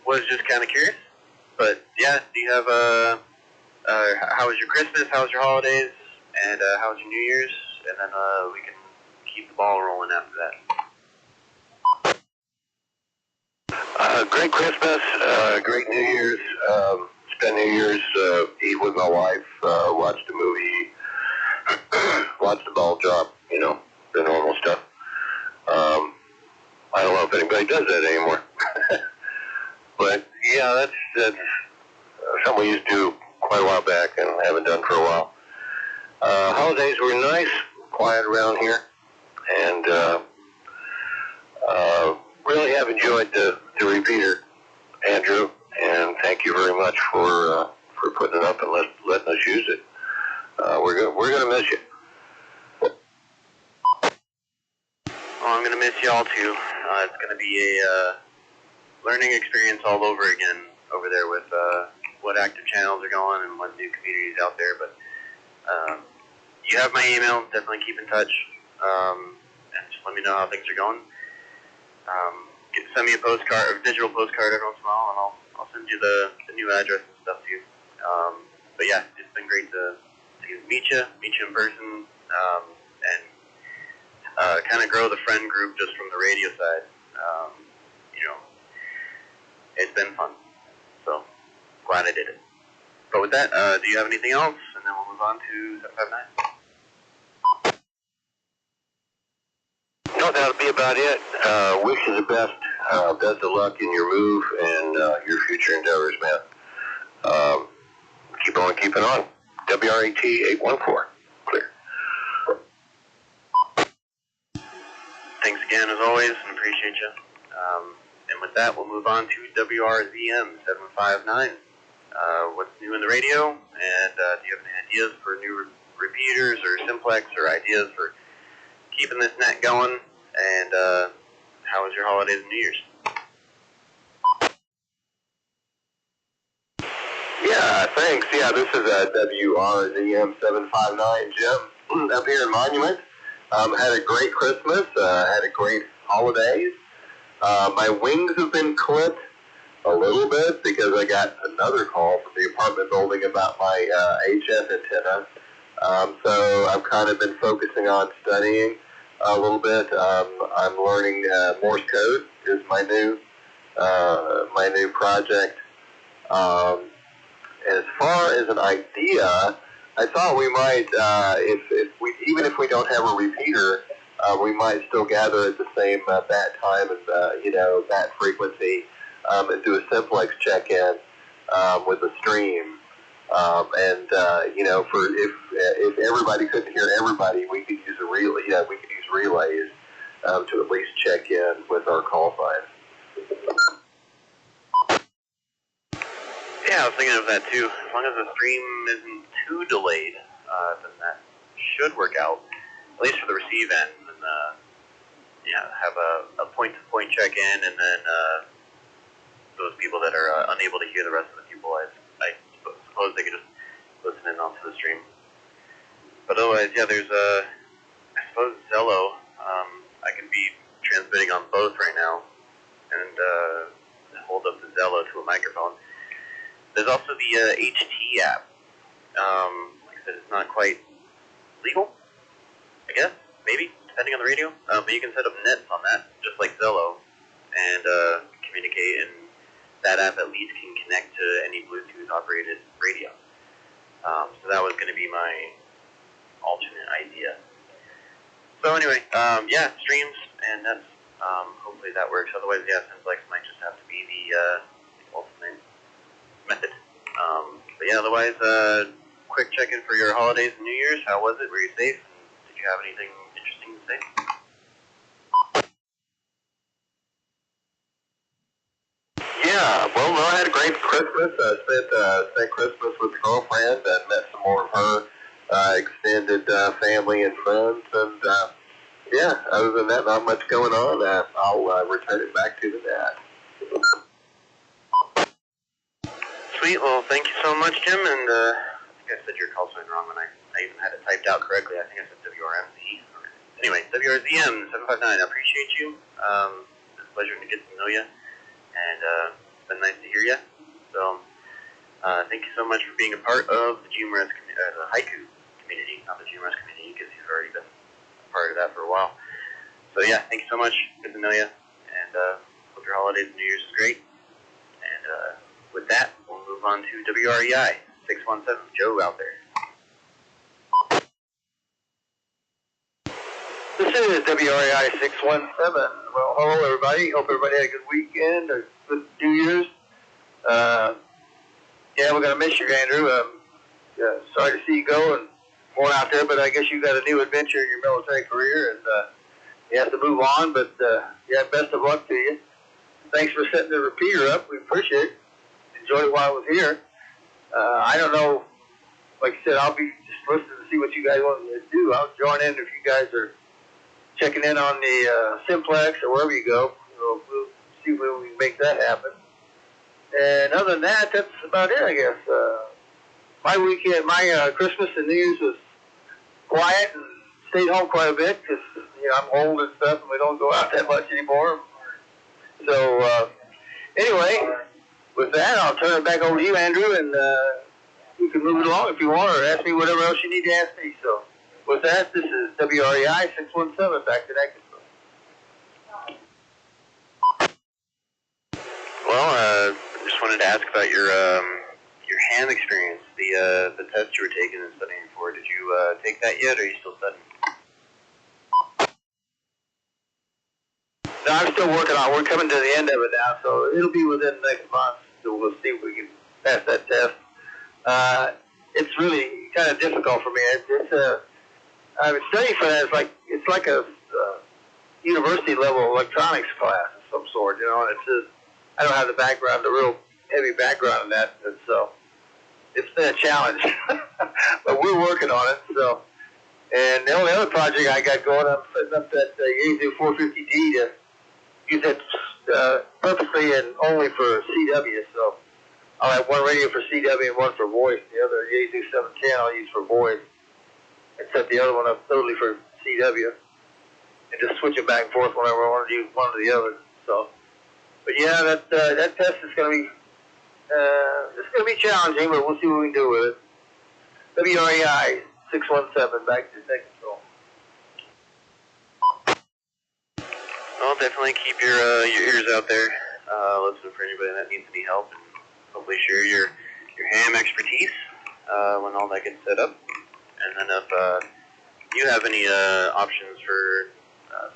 was just kind of curious. But yeah, do you have how was your Christmas? How was your holidays? And how was your New Year's? And then we can keep the ball rolling after that. Great Christmas, great New Year's. Spent New Year's Eve with my wife, watched a movie, watched the ball drop, the normal stuff. I don't know if anybody does that anymore. But yeah, that's something we used to do quite a while back and haven't done for a while. Holidays were nice, quiet around here, and really have enjoyed the repeater, Andrew, and thank you very much for putting it up and letting us use it. We're gonna miss you. Well, I'm gonna miss y'all too. It's gonna be a learning experience all over again over there with what active channels are going and what new communities out there. But you have my email. Definitely keep in touch, and just let me know how things are going. Send me a postcard, or digital postcard every once in a while, and I'll send you the new address and stuff too. But yeah, it's been great to meet you in person, and kind of grow the friend group just from the radio side. You know, it's been fun. So glad I did it. But with that, do you have anything else? And then we'll move on to 759. No, that'll be about it. Wish you the best. Best of luck in your move and your future endeavors, man. Keep on keeping on. WRAT 814. Clear. Thanks again, as always, and appreciate you. And with that, we'll move on to WRZM 759. What's new in the radio? And do you have any ideas for new repeaters or simplex or ideas for keeping this net going? And how was your holidays and New Year's? Yeah, thanks. Yeah, this is WRZM 759, Jim, up here in Monument. Had a great Christmas, had a great holidays. My wings have been clipped a little bit because I got another call from the apartment building about my HF antenna. So I've kind of been focusing on studying a little bit. I'm learning Morse code is my new project. As far as an idea, I thought we might, even if we don't have a repeater, we might still gather at the same bat time and bat frequency, and do a simplex check-in with a stream. For if everybody couldn't hear everybody, we could use a relay. Yeah, we could use relays to at least check in with our call signs. Yeah, I was thinking of that too. As long as the stream isn't too delayed, then that should work out, at least for the receive end. And have a point-to-point check-in, and then those people that are unable to hear the rest of the people, I suppose they could just listen in onto the stream. But otherwise, yeah, there's I suppose Zello. I can be transmitting on both right now, and hold up the Zello to a microphone. There's also the HT app. Like I said, it's not quite legal, I guess, maybe, depending on the radio. But you can set up nets on that, just like Zello, and communicate, and that app at least can connect to any Bluetooth-operated radio. So that was going to be my alternate idea. So anyway, streams and nets. Hopefully that works. Otherwise, simplex might just have to be the ultimate method. But yeah, otherwise, quick check-in for your holidays and New Year's. How was it? Were you safe? Did you have anything interesting to say? Yeah, well, no, I had a great Christmas. Spent Christmas with the girlfriend and met some more of her extended family and friends. And other than that, not much going on. I'll return it back to the net. Sweet. Well, thank you so much, Jim. And I think I said your call sign wrong, and I even had it typed out correctly. I think I said WRMZ. Anyway, WRZM 759. I appreciate you. It's a pleasure to get to know you, and it's been nice to hear you. So, thank you so much for being a part of the GMRS the Haiku community, not the GMRS community, because you've already been a part of that for a while. So yeah, thank you so much. Good to know you, and hope your holidays and New Year's is great. And with that, we'll move on to WREI 617. Joe out there. This is WREI 617. Well, hello everybody. Hope everybody had a good weekend, a good New Year's. We're going to miss you, Andrew. Sorry to see you go and going out there, but I guess you got a new adventure in your military career, and you have to move on, but best of luck to you. Thanks for setting the repeater up. We appreciate it. Enjoyed it while I was here. I don't know, like I said, I'll be just listening to see what you guys want me to do. I'll join in if you guys are checking in on the simplex or wherever you go. We'll see if we can make that happen. And other than that, that's about it, I guess. My weekend, my Christmas and New Year's was quiet and stayed home quite a bit because, I'm old and stuff and we don't go out that much anymore. So, anyway, with that, I'll turn it back over to you, Andrew, and we can move it along if you want, or ask me whatever else you need to ask me. So, with that, this is WREI 617 back to that. Well, just wanted to ask about your ham experience, the test you were taking and studying for. Did you take that yet, or are you still studying? No, I'm still working on it. We're coming to the end of it now, so it'll be within the next month. So we'll see if we can pass that test. It's really kind of difficult for me. I've been studying for that. It's like a university level electronics class of some sort, you know. And it's just, I don't have the background, the real heavy background in that, and so it's been a challenge. But we're working on it. So, and the only other project I got going, I'm setting up that Yaesu 450D to use it purposely and only for CW. So I'll have one radio for CW and one for voice. The other Yaesu 710 I'll use for voice, and set the other one up totally for CW, and just switch it back and forth whenever I want to use one or the other. So, but yeah, that test is going to be it's going to be challenging, but we'll see what we can do with it. WREI 617 back to tech control. Well, definitely keep your ears out there, listen for anybody that needs any help, and hopefully share your ham expertise when all that gets set up. And then if you have any options for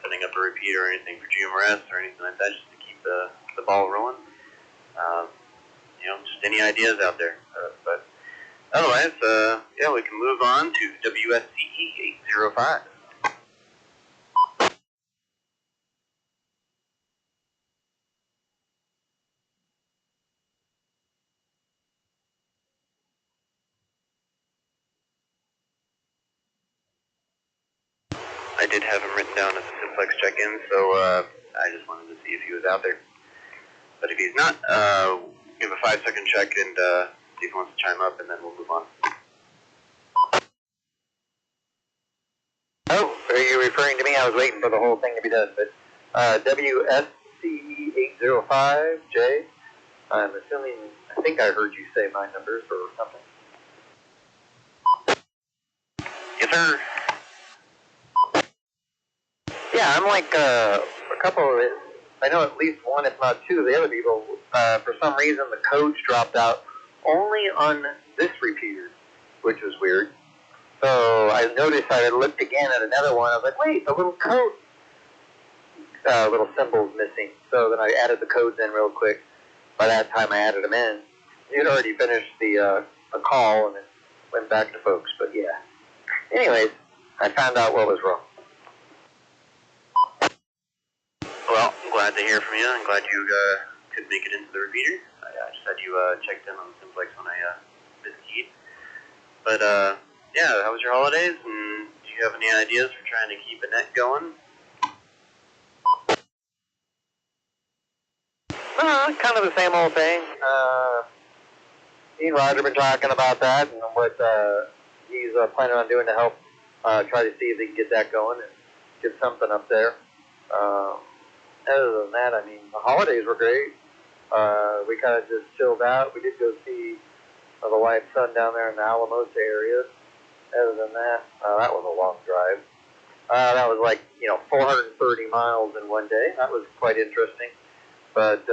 setting up a repeater or anything for GMRS or anything like that, just to keep the ball rolling, you know, just any ideas out there. But otherwise, yeah, we can move on to WSCE 805. I did have him written down as a simplex check-in, so I just wanted to see if he was out there. But if he's not, give a 5-second check and see if he wants to chime up, and then we'll move on. Oh, are you referring to me? I was waiting for the whole thing to be done. But WSCE 805J, I'm assuming, I think I heard you say my numbers or something. Yes, sir. Yeah, I'm like a couple of it. I know at least one, if not two, of the other people. For some reason, the codes dropped out only on this repeater, which was weird. So I noticed I had looked again at another one. I was like, wait, the little code, little symbol's missing. So then I added the codes in real quick. By that time, I added them in. You'd already finished the call, and it went back to folks. But yeah. Anyways, I found out what was wrong. Well, I'm glad to hear from you. I'm glad you could make it into the repeater. I just had you checked in on the simplex when I missed keyed. But yeah, how was your holidays? And do you have any ideas for trying to keep a net going? Kind of the same old thing. Me and Roger have been talking about that and what he's planning on doing to help try to see if they can get that going and get something up there. Other than that, I mean, the holidays were great. We kind of just chilled out. We did go see the wife's son down there in the Alamosa area. Other than that, that was a long drive. That was like, 430 miles in one day. That was quite interesting. But,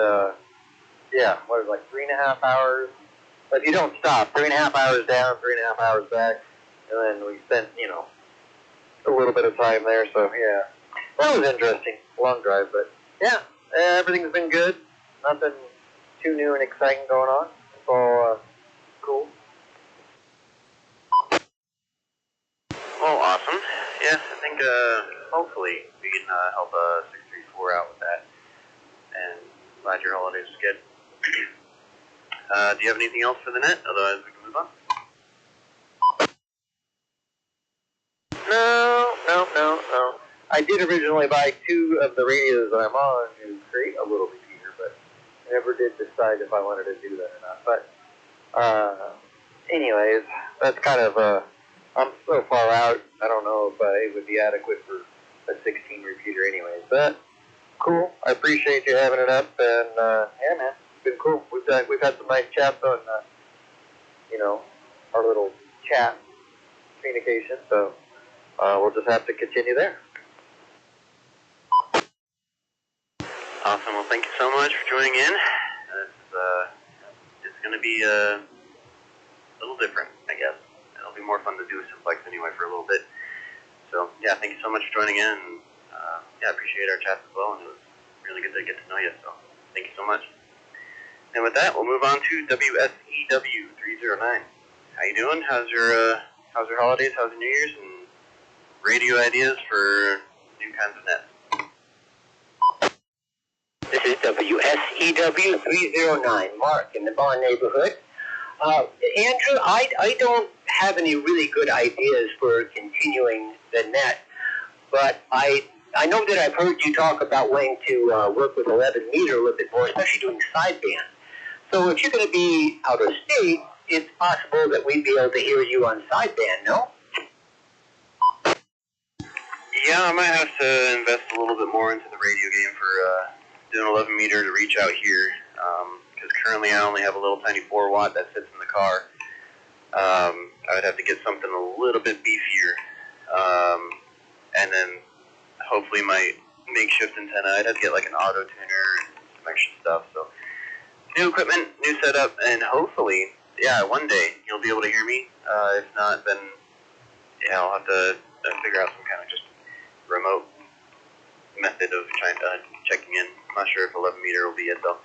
yeah, what was it, like 3.5 hours? But you don't stop. 3.5 hours down, 3.5 hours back. And then we spent, a little bit of time there. So, yeah, that was interesting. Long drive, but, yeah, everything's been good. Nothing too new and exciting going on. It's all cool. Well, awesome. Yeah, I think hopefully we can help 634 out with that. And glad your holidays was good. Do you have anything else for the net? Otherwise, we can move on. No. I did originally buy 2 of the radios that I'm on to create a little repeater, but I never did decide if I wanted to do that or not. But anyways, that's kind of I'm so far out, I don't know if it would be adequate for a 16 repeater anyways. But cool, I appreciate you having it up, and yeah, man, it's been cool. We've had some nice chats on, our little chat communication. So we'll just have to continue there. Awesome. Well, thank you so much for joining in. It's going to be a little different, I guess. It'll be more fun to do a simplex anyway for a little bit. So, yeah, thank you so much for joining in. And, I appreciate our chat as well, and it was really good to get to know you. So, thank you so much. And with that, we'll move on to WSEW 309. How you doing? How's your holidays? How's your New Year's? And radio ideas for new kinds of nets. This is WSEW 309, Mark in the Bond neighborhood. Andrew, I don't have any really good ideas for continuing the net, but I know that I've heard you talk about wanting to work with 11 meter a little bit more, especially doing sideband. So if you're going to be out of state, it's possible that we'd be able to hear you on sideband, no? Yeah, I might have to invest a little bit more into the radio game for doing 11 meter to reach out here, because currently I only have a little tiny 4 watt that sits in the car. I would have to get something a little bit beefier, and then hopefully my makeshift antenna, I'd have to get like an auto tuner and some extra stuff. So new equipment, new setup, and hopefully, yeah, one day you'll be able to hear me. If not, then yeah, I'll have to figure out some kind of just remote method of checking in. I'm not sure if 11 meter will be it though.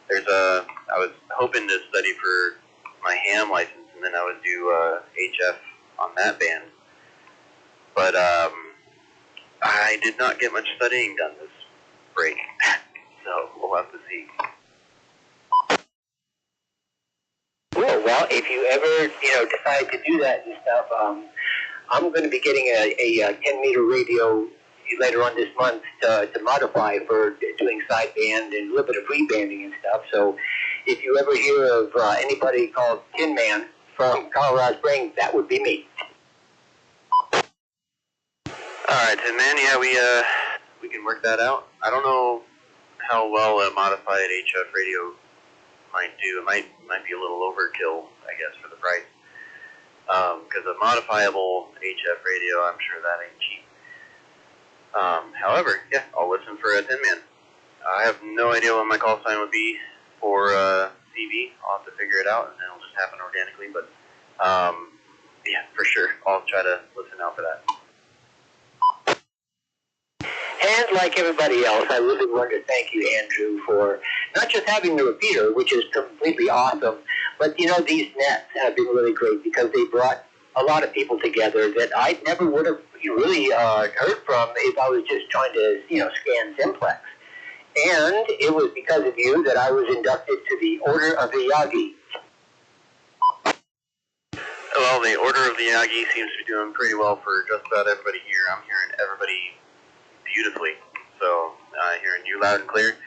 I was hoping to study for my ham license, and then I would do HF on that band. But I did not get much studying done this break, so we'll have to see. Well, if you ever, decide to do that and stuff, I'm going to be getting a 10 meter radio later on this month to modify for doing sideband and a little bit of rebanding and stuff. So if you ever hear of anybody called Tin Man from Colorado Springs, that would be me. Alright, Tin Man, yeah, we can work that out. I don't know how well a modified HF radio might do. It might be a little overkill, I guess, for the price. Because a modifiable HF radio, I'm sure that ain't cheap. However, yeah, I'll listen for a Tin Man. I have no idea what my call sign would be for CV. I'll have to figure it out, and it'll just happen organically. But yeah, for sure, I'll try to listen out for that. And like everybody else, I really want to thank you, Andrew, for not just having the repeater, which is completely awesome, but these nets have been really great because they brought a lot of people together that I never would have really heard from if I was just trying to, scan simplex. And it was because of you that I was inducted to the Order of the Yagi. Well, the Order of the Yagi seems to be doing pretty well for just about everybody here. I'm hearing everybody beautifully, so hearing you loud and clear.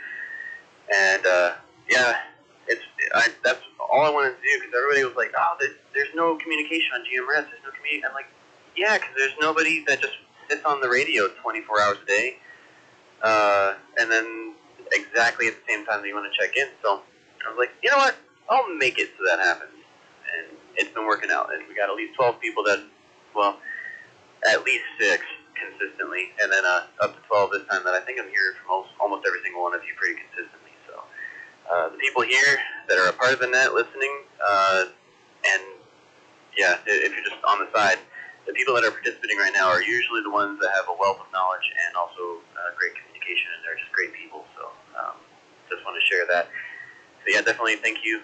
And yeah, that's all I wanted to do, because everybody was like, oh, there's no communication on GMRS, there's no communication. I'm like, yeah, because there's nobody that just sits on the radio 24 hours a day, and then exactly at the same time that you want to check in. So I was like, you know what, I'll make it so that happens. And it's been working out, and we got at least 12 people that, well, at least 6 consistently, and then up to 12 this time that I think I'm hearing from almost every single one of you pretty consistently. So the people here that are a part of the net listening, and yeah, if you're just on the side, the people that are participating right now are usually the ones that have a wealth of knowledge and also great communication, and they're just great people. So just want to share that. So yeah, definitely thank you,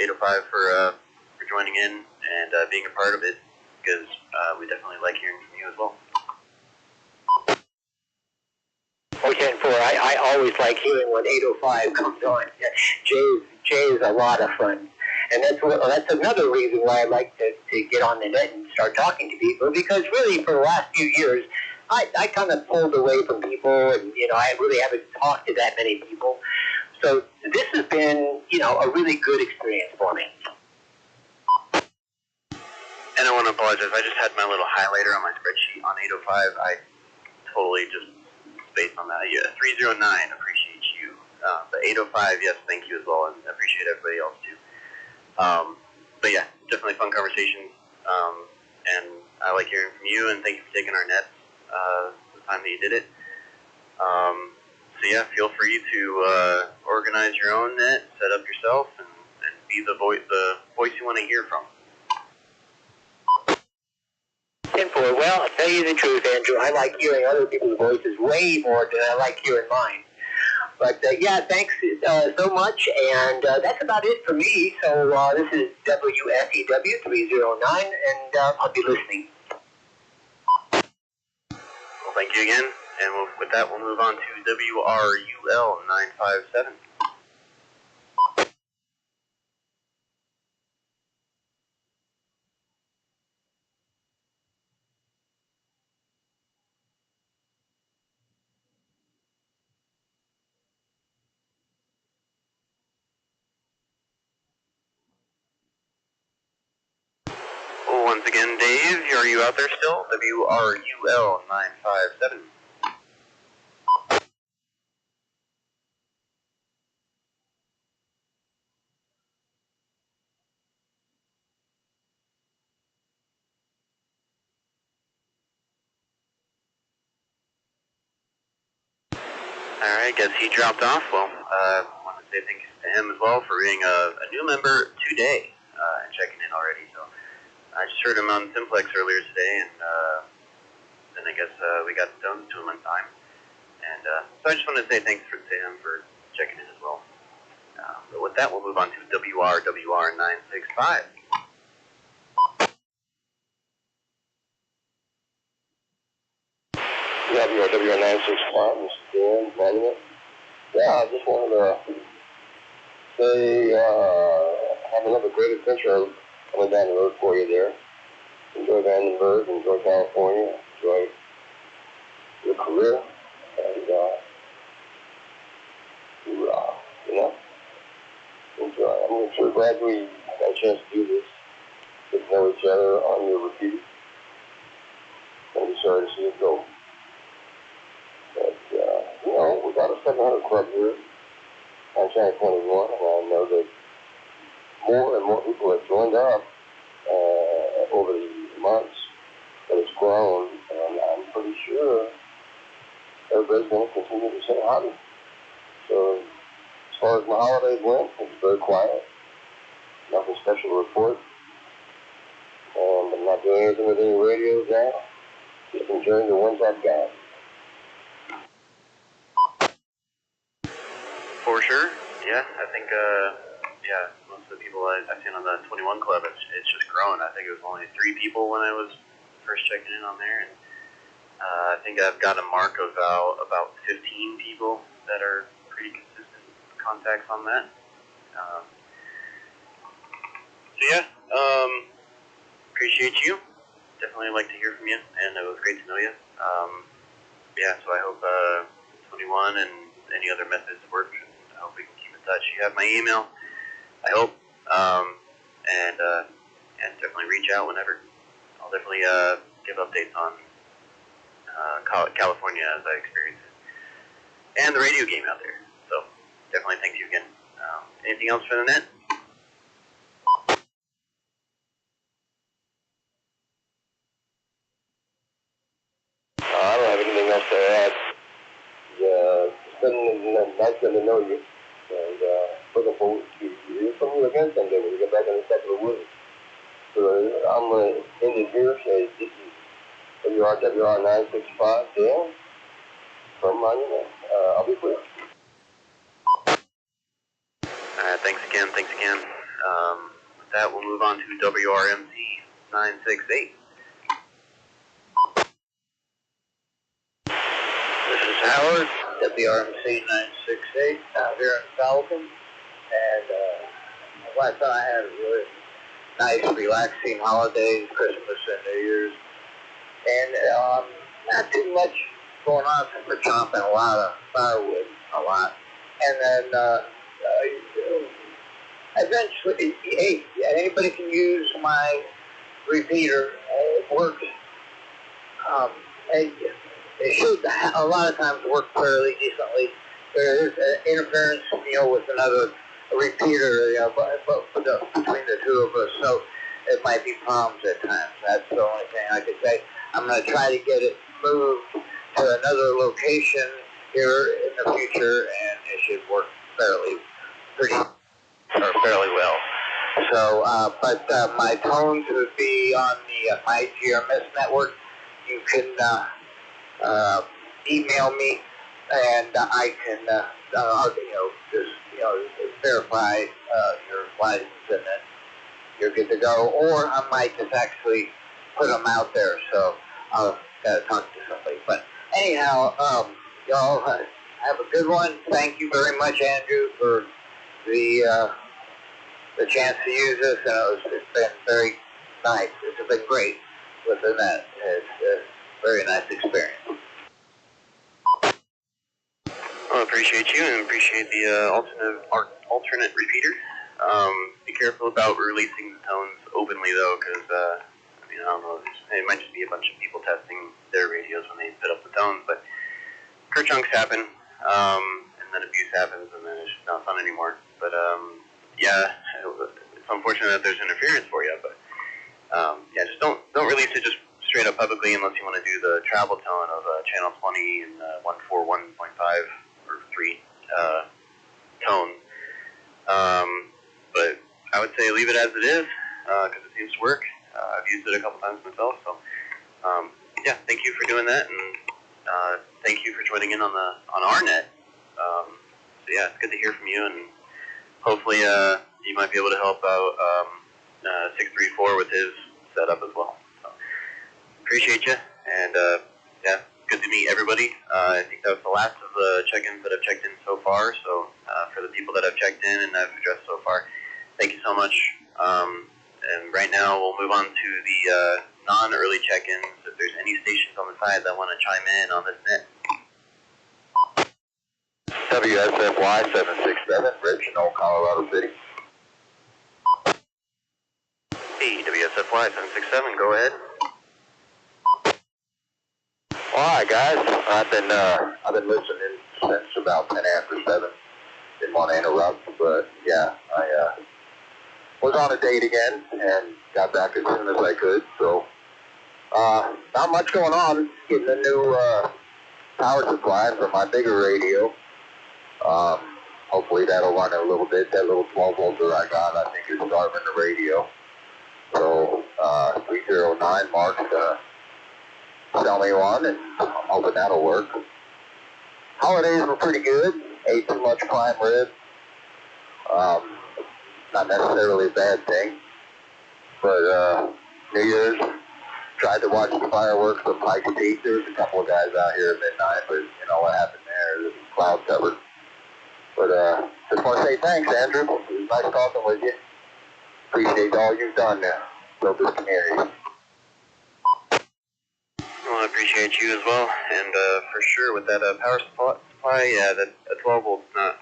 805, for joining in and being a part of it, because we definitely like hearing from you as well. Oh, 10-4, I always like hearing when 805 comes on. Jay is a lot of fun. And that's another reason why I like to get on the net and start talking to people, because really for the last few years, I kind of pulled away from people, and I really haven't talked to that many people. So this has been, a really good experience for me. And I want to apologize. I just had my little highlighter on my spreadsheet on 805. I totally just spaced on that. Yeah, 309, appreciate you. The 805, yes, thank you as well, and I appreciate everybody else too. But yeah, definitely fun conversations, and I like hearing from you, and thank you for taking our nets the time that you did it. So yeah, feel free to organize your own net, set up yourself, and be the voice you want to hear from. Well, I'll tell you the truth, Andrew. I like hearing other people's voices way more than I like hearing mine. But yeah, thanks so much, and that's about it for me. So this is WSEW 309, and I'll be listening. Well, thank you again, and with that, we'll move on to WRUL 957. Well, once again, Dave, are you out there still? WRUL 957. Alright, guess he dropped off. Well, I want to say thanks to him as well for being a new member today and checking in already. So I just heard him on Simplex earlier today, and then I guess we got done to him on time. And so I just want to say thanks to him for checking in as well. But with that, we'll move on to WRWR 965. WRWR 965, this is Dan, Monument. Yeah, I just wanted to say, have another great adventure coming down the road for you there. Enjoy Vandenberg, enjoy California, enjoy your career, and, you know, enjoy. I'm sure glad we got a chance to do this, get to know each other on your repeat. I'm sorry to see it go. But, you know, we got a 700 club here on Channel 21, and I know that more and more people have joined up over the months that it's grown, and I'm pretty sure everybody's going to continue to say howdy. So, as far as my holidays went, it was very quiet. Nothing special to report. And I'm not doing anything with any radios now. Just enjoying the ones I've got. For sure, yeah. I think, most of the people I've seen on the 21 Club, it's just grown. I think it was only 3 people when I was first checking in on there, and I think I've got a mark of about 15 people that are pretty consistent contacts on that. So yeah, appreciate you. Definitely like to hear from you, and it was great to know you. Yeah, so I hope 21 and any other methods work. I hope we can keep in touch. You have my email, I hope, and definitely reach out whenever. I'll definitely give updates on California as I experience it, and the radio game out there. So definitely thank you again. Anything else for the net? I don't have anything else to add. It's been nice getting to know you, and looking forward to hearing from you again someday when you get back in the neck of the woods. So I'm going to end it here. Say this is WRWR 965, Dan, from Monument. I'll be clear. Thanks again. With that, we'll move on to WRMC 968. This is Howard, WRMC 968, out here in Falcon. And my wife and I had a really nice, relaxing holidays, Christmas and New Year's. And not too much going on, since we're chopping a lot of firewood, a lot. And then eventually, hey, anybody can use my repeater. It works. It should a lot of times work fairly decently. There is interference, with another repeater, but between the two of us. So it might be problems at times. That's the only thing I could say. I'm going to try to get it moved to another location here in the future, and it should work fairly well. So, but my tones would be on the my GRMS network. You can email me, and I can just verify your license, and then you're good to go. Or I might just actually put them out there. So I'll talk to somebody. But anyhow, y'all have a good one. Thank you very much, Andrew, for the chance to use this, and it's been very nice. It's been great with the net. It's a very nice experience. Well, appreciate you and appreciate the alternate repeater. Be careful about releasing the tones openly, though, because I don't know. It might just be a bunch of people testing their radios when they put up the tones, but kerchunks happen, and then abuse happens, and then it's just not fun anymore. But yeah, it's unfortunate that there's interference for you, but yeah, just don't release it just straight up publicly unless you want to do the travel tone of channel 20 and 141.5 or 3 tone. But I would say leave it as it is because it seems to work. I've used it a couple times myself, so yeah, thank you for doing that, and thank you for joining in on our net. So yeah, it's good to hear from you, and hopefully you might be able to help out 634 with his setup as well. So appreciate you, and yeah, good to meet everybody. I think that was the last of the check-ins that I've checked in so far. So for the people that I've checked in and I've addressed so far, thank you so much. And right now we'll move on to the non-early check-ins. If there's any stations on the side that want to chime in on this net. WSFY 767, Reginald, Colorado City. Hey, WSFY 767, go ahead. All right, guys. I've been listening since about 10 after 7. Didn't want to interrupt, but yeah, I was on a date again and got back as soon as I could. So not much going on. Getting a new power supply for my bigger radio. Hopefully that'll run a little bit. That little 12 volter I got, I think, is starving the radio. So 309 Mark's gonna sell me one, and I'm hoping that'll work. Holidays were pretty good. Ate too much prime rib. Not necessarily a bad thing. But New Year's, tried to watch the fireworks from Pike's Peak. There was a couple of guys out here at midnight, but you know what happened there. It was cloud covered. But just want to say thanks, Andrew. It was nice talking with you. Appreciate all you've done to build this community. Well, I appreciate you as well, and for sure with that power supply, yeah, that 12 volt's not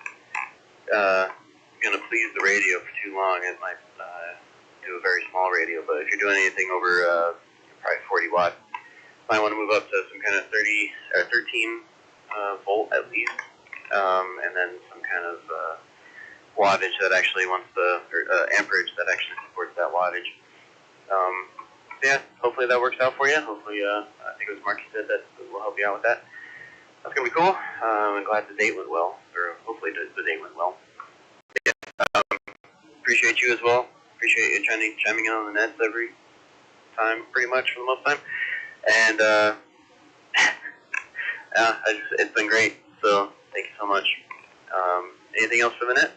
going to please the radio for too long. It might do a very small radio, but if you're doing anything over probably 40 watts, might want to move up to some kind of 30 or 13 volt at least, and then some kind of wattage that actually wants the amperage that actually supports that wattage. Yeah, hopefully that works out for you. Hopefully, I think it was Mark who said that will help you out with that. That's going to be cool. I'm glad the date went well, or hopefully the date went well. Yeah, appreciate you as well. Appreciate you chiming in on the nets every time, pretty much for the most time. And yeah, it's been great. So thank you so much. Anything else for the net?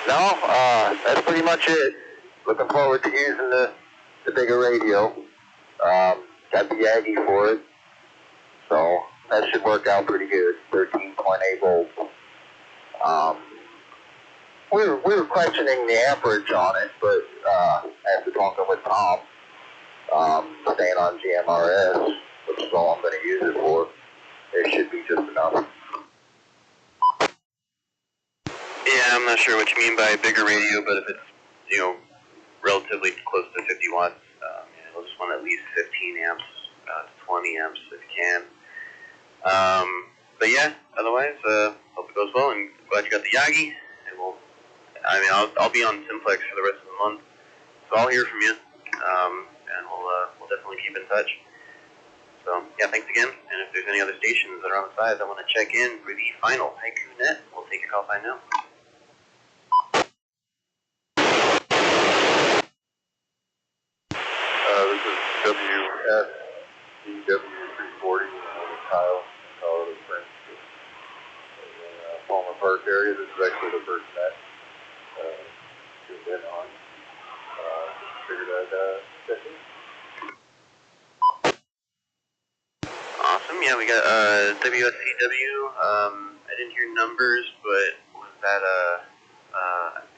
No, that's pretty much it. Looking forward to using the bigger radio. Got the Yagi for it, so that should work out pretty good. 13.8 volts. We were questioning the amperage on it, but after talking with Tom, staying on GMRS, which is all I'm going to use it for, it should be just enough. Yeah, I'm not sure what you mean by bigger radio, but if it's, you know, relatively close to 50 watts, you'll just want at least 15 amps to 20 amps if you can. But yeah, otherwise, hope it goes well, and glad you got the Yagi, and we'll I mean, I'll be on Simplex for the rest of the month, so I'll hear from you, and we'll definitely keep in touch. So, yeah, thanks again, and if there's any other stations that are on the side that want to check in for the final Haiku Net, we'll take your call sign now. This is WSEW340, Kyle, Colorado Springs, in Palmer Park area. This is actually the first net tuned in on. Figured I'd check in. Awesome, yeah, we got WSCW. I didn't hear numbers, but was that the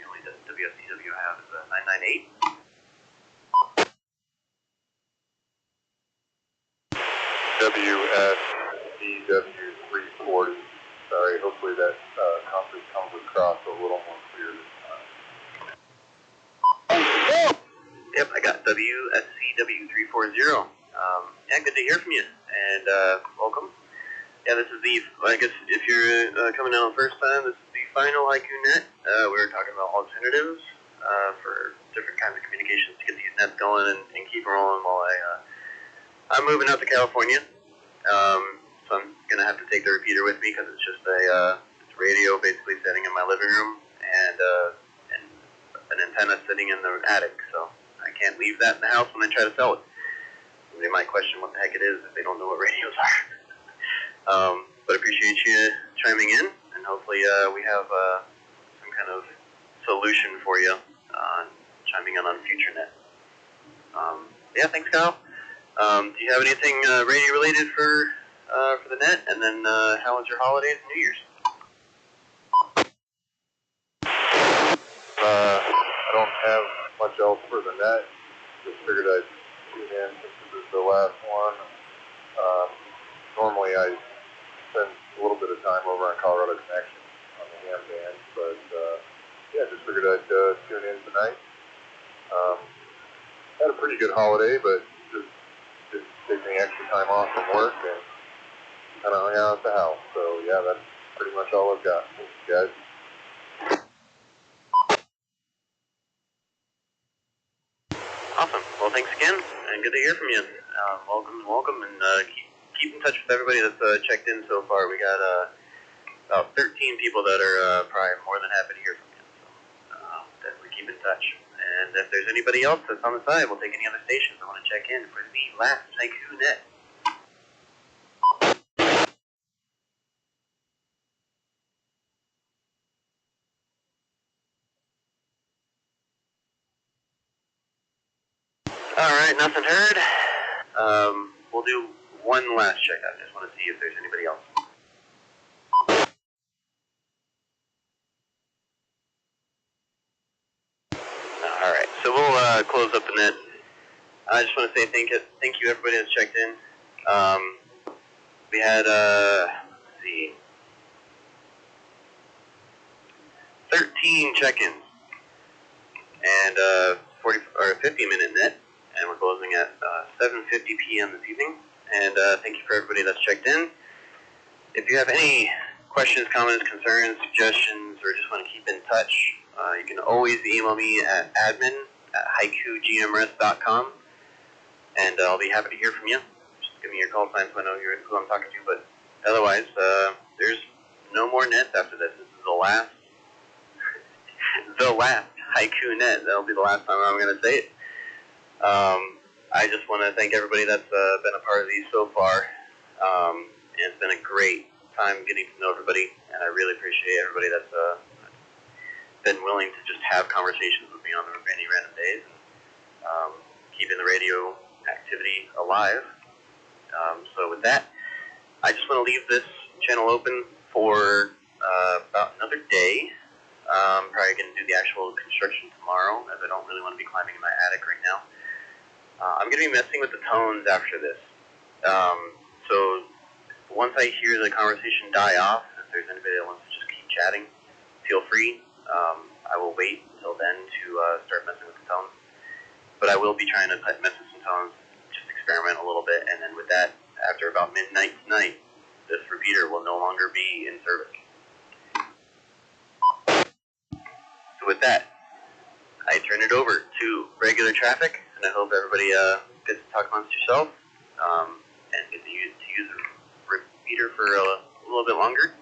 only WSCW I have is 998. WSEW340. Sorry, hopefully that conference comes across a little more clear this time. Yep, I got WSCW340. Yeah, good to hear from you, and welcome. Yeah, this is the, I guess if you're coming down the first time, this is the final Haiku Net. We were talking about alternatives for different kinds of communications to get these nets going and keep rolling while I'm moving out to California. So I'm going to have to take the repeater with me because it's just it's radio basically sitting in my living room and an antenna sitting in the attic. So I can't leave that in the house when I try to sell it. They might question what the heck it is if they don't know what radios are. But appreciate you chiming in, and hopefully we have some kind of solution for you chiming in on FutureNet. Yeah, thanks, Kyle. Do you have anything radio related for the net? And then how was your holidays and New Year's? I don't have much else for the net. Just figured I'd tune in since this is the last one. Normally I spend a little bit of time over on Colorado Connection on the ham band, but yeah, just figured I'd tune in tonight. Had a pretty good holiday, but just didn't take any extra time off from work and kind of hung out at the house. So yeah, that's pretty much all I've got. Thanks, guys. Awesome. Well, thanks again, and good to hear from you. Welcome, and keep in touch with everybody that's checked in so far. We got about 13 people that are probably more than happy to hear from you. So definitely keep in touch. And if there's anybody else that's on the side, we'll take any other stations that want to check in for the last Haiku Net. Alright, nothing heard. We'll do one last check. I just want to see if there's anybody else. Alright, so we'll close up the net. I just want to say thank you everybody that's checked in. We had, let's see, 13 check-ins and 50-minute net, and we're closing at 7:50 p.m. this evening. And thank you for everybody that's checked in. If you have any questions, comments, concerns, suggestions, or just want to keep in touch, you can always email me at admin@haikugmrs.com, and I'll be happy to hear from you. Just give me your call sign so I know who I'm talking to. But otherwise, there's no more nets after this. This is the last Haiku Net. That'll be the last time I'm going to say it. I just want to thank everybody that's been a part of these so far. And it's been a great time getting to know everybody, and I really appreciate everybody that's been willing to just have conversations with me on any random days, and keeping the radio activity alive. So with that, I just want to leave this channel open for about another day. Probably going to do the actual construction tomorrow, as I don't really want to be climbing in my attic right now. I'm going to be messing with the tones after this. So once I hear the conversation die off, if there's anybody that wants to just keep chatting, feel free. I will wait until then to start messing with the tones. But I will be trying to mess with some tones, just experiment a little bit, and then with that, after about midnight tonight, this repeater will no longer be in service. So with that, I turn it over to regular traffic, and I hope everybody gets to talk amongst yourself and get to use the repeater for a little bit longer.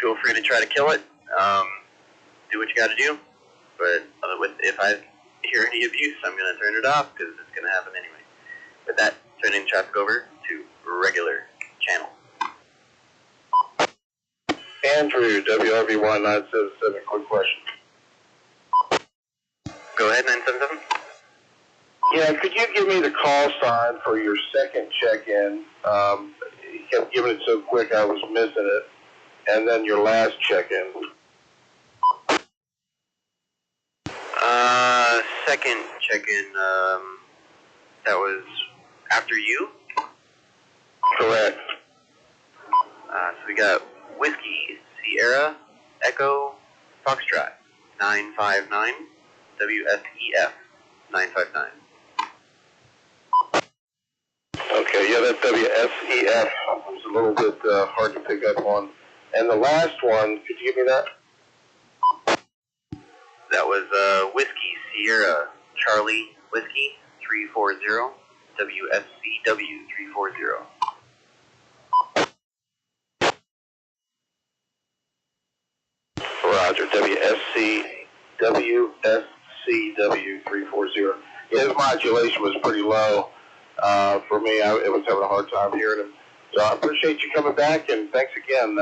Feel free to try to kill it. Do what you got to do. But if I hear any abuse, I'm going to turn it off because it's going to happen anyway. With that, turning traffic over to regular channel. Andrew, WRV1 977, quick question. Go ahead, 977. Yeah, could you give me the call sign for your second check-in? You kept giving it so quick I was missing it. And then your last check-in. Second check-in, that was after you? Correct. So we got Whiskey, Sierra, Echo, Foxtrot, 959, WSEF, 959. Okay, yeah, that WSEF was a little bit hard to pick up on. And the last one, could you give me that? That was Whiskey, Sierra, Charlie, Whiskey, 340, WSCW, 340. Roger, WSCW 340. Yeah, his modulation was pretty low. For me, I was having a hard time hearing him. So I appreciate you coming back, and thanks again.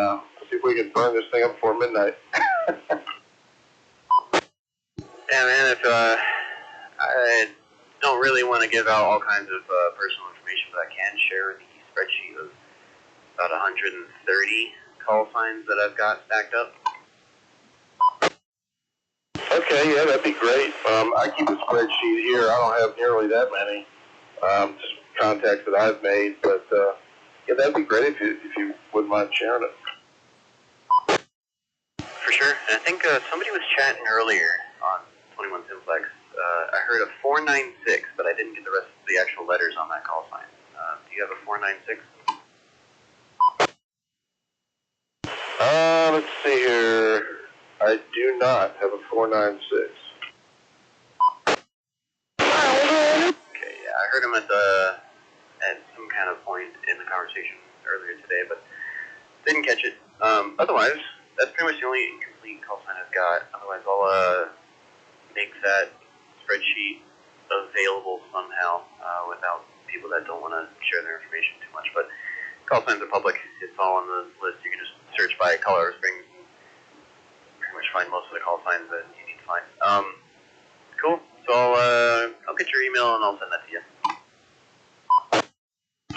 See if we can burn this thing up before midnight. Yeah, man, if I don't really want to give out all kinds of personal information, but I can share the spreadsheet of about 130 call signs that I've got stacked up. Okay, yeah, that'd be great. I keep a spreadsheet here. I don't have nearly that many just contacts that I've made, but yeah, that'd be great if you wouldn't mind sharing it. For sure. And I think somebody was chatting earlier on 21 Simplex. I heard a 496, but I didn't get the rest of the actual letters on that call sign. Do you have a 496? Let's see here. I do not have a 496. Okay, yeah, I heard him at some kind of point in the conversation earlier today, but didn't catch it. Otherwise, that's pretty much the only incomplete call sign I've got. Otherwise, I'll make that spreadsheet available somehow without people that don't want to share their information too much. But call signs are public. It's all on the list. You can just search by Colorado Springs and pretty much find most of the call signs that you need to find. Cool. So I'll get your email and I'll send that to you.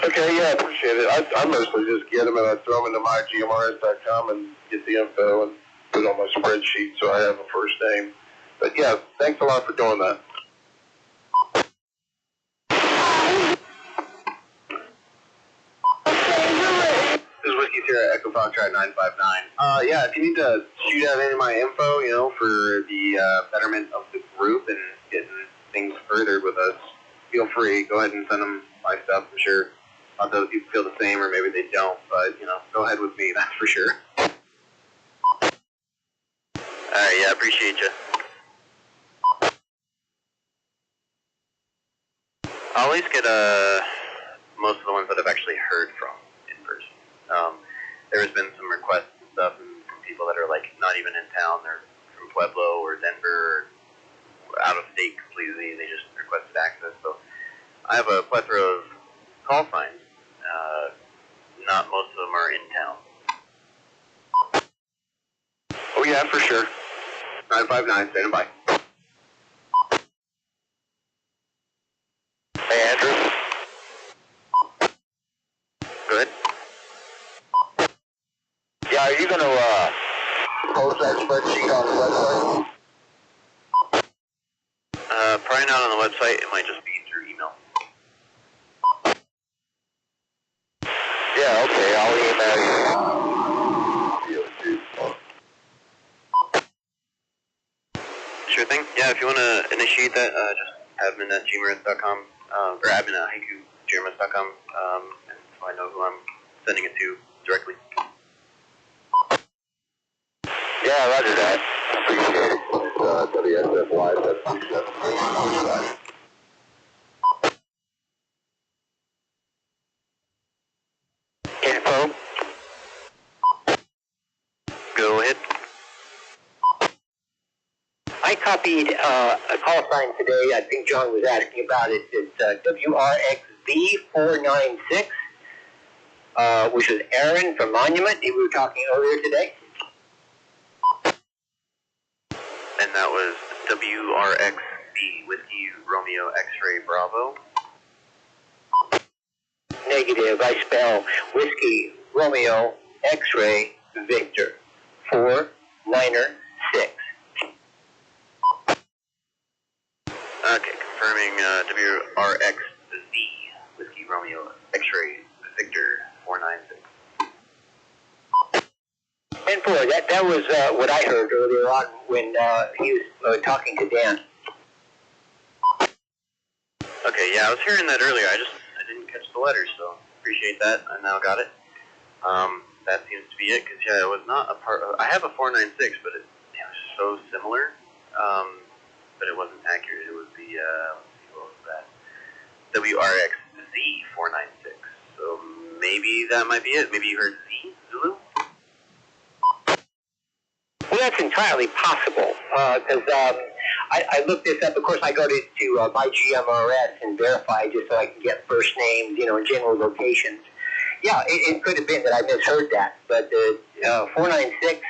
Okay, yeah, I appreciate it. I mostly just get them and I throw them into mygmrs.com and get the info and put it on my spreadsheet so I have a first name. But yeah, thanks a lot for doing that. This is Whiskey Sierra, Echo Foxtrot 959. Yeah, if you need to shoot out any of my info, you know, for the betterment of the group and getting things furthered with us, feel free. Go ahead and send them my stuff. I'm sure lots of other people feel the same, or maybe they don't, but, you know, go ahead with me, that's for sure. Alright, yeah, appreciate you. I'll at least get most of the ones that I've actually heard from in person. There's been some requests and stuff from people that are like not even in town. They're from Pueblo or Denver, or out of state completely. They just requested access. So I have a plethora of call signs. Not most of them are in town. Oh yeah, for sure. 959, standing by. Hey, Andrew. Go ahead. Yeah, are you going to post that spreadsheet on the website? Probably not on the website. It might just be through email. Yeah, okay, I'll email you. Sure thing. Yeah, if you want to initiate that, just admin at gmrs.com, or admin at haikugmrs.com, and so I know who I'm sending it to directly. Yeah, roger that. Appreciate it. WSFY 767. Info. Go ahead. I copied a call sign today. I think John was asking about it. It's WRXB496, which is Aaron from Monument. We were talking earlier today. And that was WRXB, Whiskey Romeo X-Ray Bravo. Negative. I spell Whiskey Romeo X-Ray Victor 496. Okay, confirming WRXZ, Whiskey Romeo X-Ray Victor 496. And boy, that was what I heard earlier on when he was talking to Dan. Okay, yeah, I was hearing that earlier. I didn't catch the letters, so appreciate that. I now got it. That seems to be it, because yeah, it was not a part of. I have a 496, but it was so similar. But it wasn't accurate. It was the what was that? WRXZ 496. So maybe that might be it. Maybe you heard Z Zulu. Well, that's entirely possible, because I looked this up. Of course, I go to my GMRS and verify just so I can get first names, and general locations. Yeah, it could have been that I misheard that, but 496,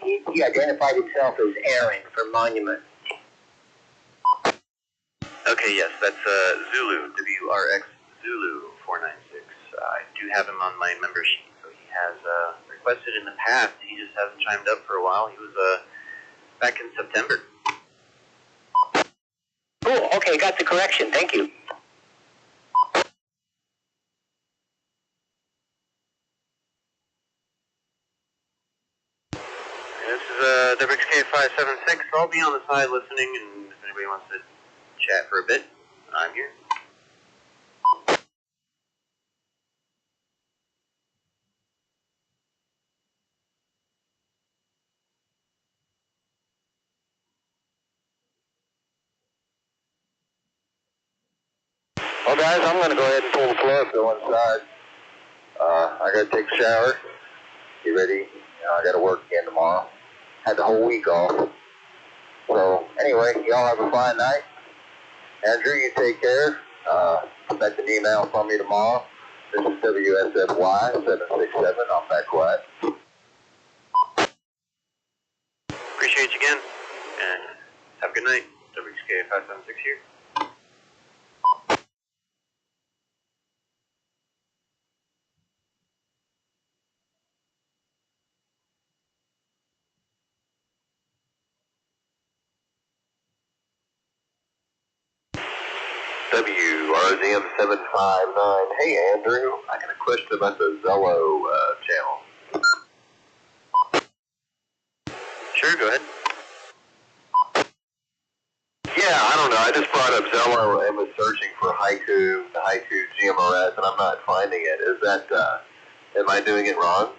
he identified himself as Aaron from Monument. Okay, yes, that's Zulu, WRX Zulu 496. I do have him on my member sheet, so he has requested in the past. He just hasn't chimed up for a while. He was back in September. Cool, okay, got the correction. Thank you. This is WXK576, so I'll be on the side listening, and if anybody wants to chat for a bit, I'm here. Well, guys, I'm going to go ahead and pull the plug, go inside. I got to take a shower, get ready. I got to work again tomorrow. Had the whole week off. So, anyway, y'all have a fine night. Andrew, you take care. Expect an email from me tomorrow. This is WSFY 767. I'm back quiet. Appreciate you again, and have a good night. WXK576 here. WRZM 759. Hey, Andrew. I got a question about the Zello channel. Sure, go ahead. Yeah, I don't know. I just brought up Zello and was searching for Haiku, the Haiku GMRS, and I'm not finding it. Is that, am I doing it wrong?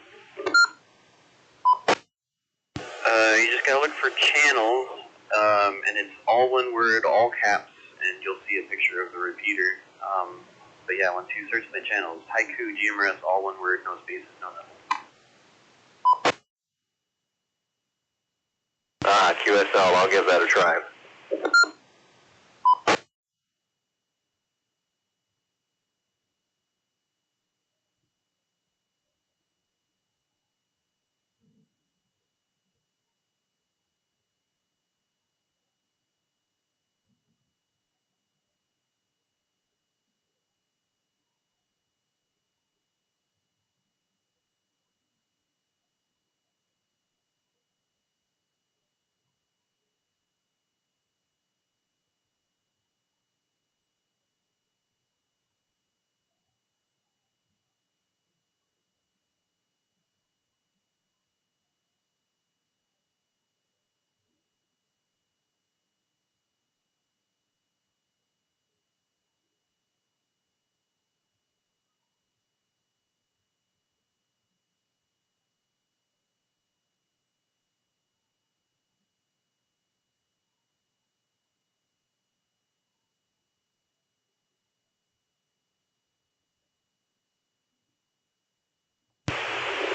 You just gotta look for channels, and it's all one word, all caps, and you'll see a picture of the repeater. But yeah, once you search the channels, Haiku, GMRS, all one word, no spaces, no nothing. QSL, I'll give that a try.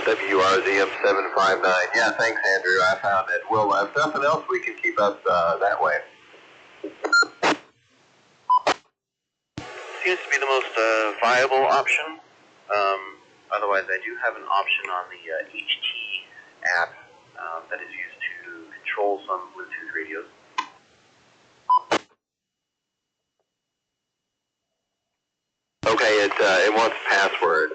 WRZM759. Yeah, thanks, Andrew. I found it. Well, if nothing else, we can keep up that way. Seems to be the most viable option. Otherwise, I do have an option on the HT app that is used to control some Bluetooth radios. Okay, it wants password.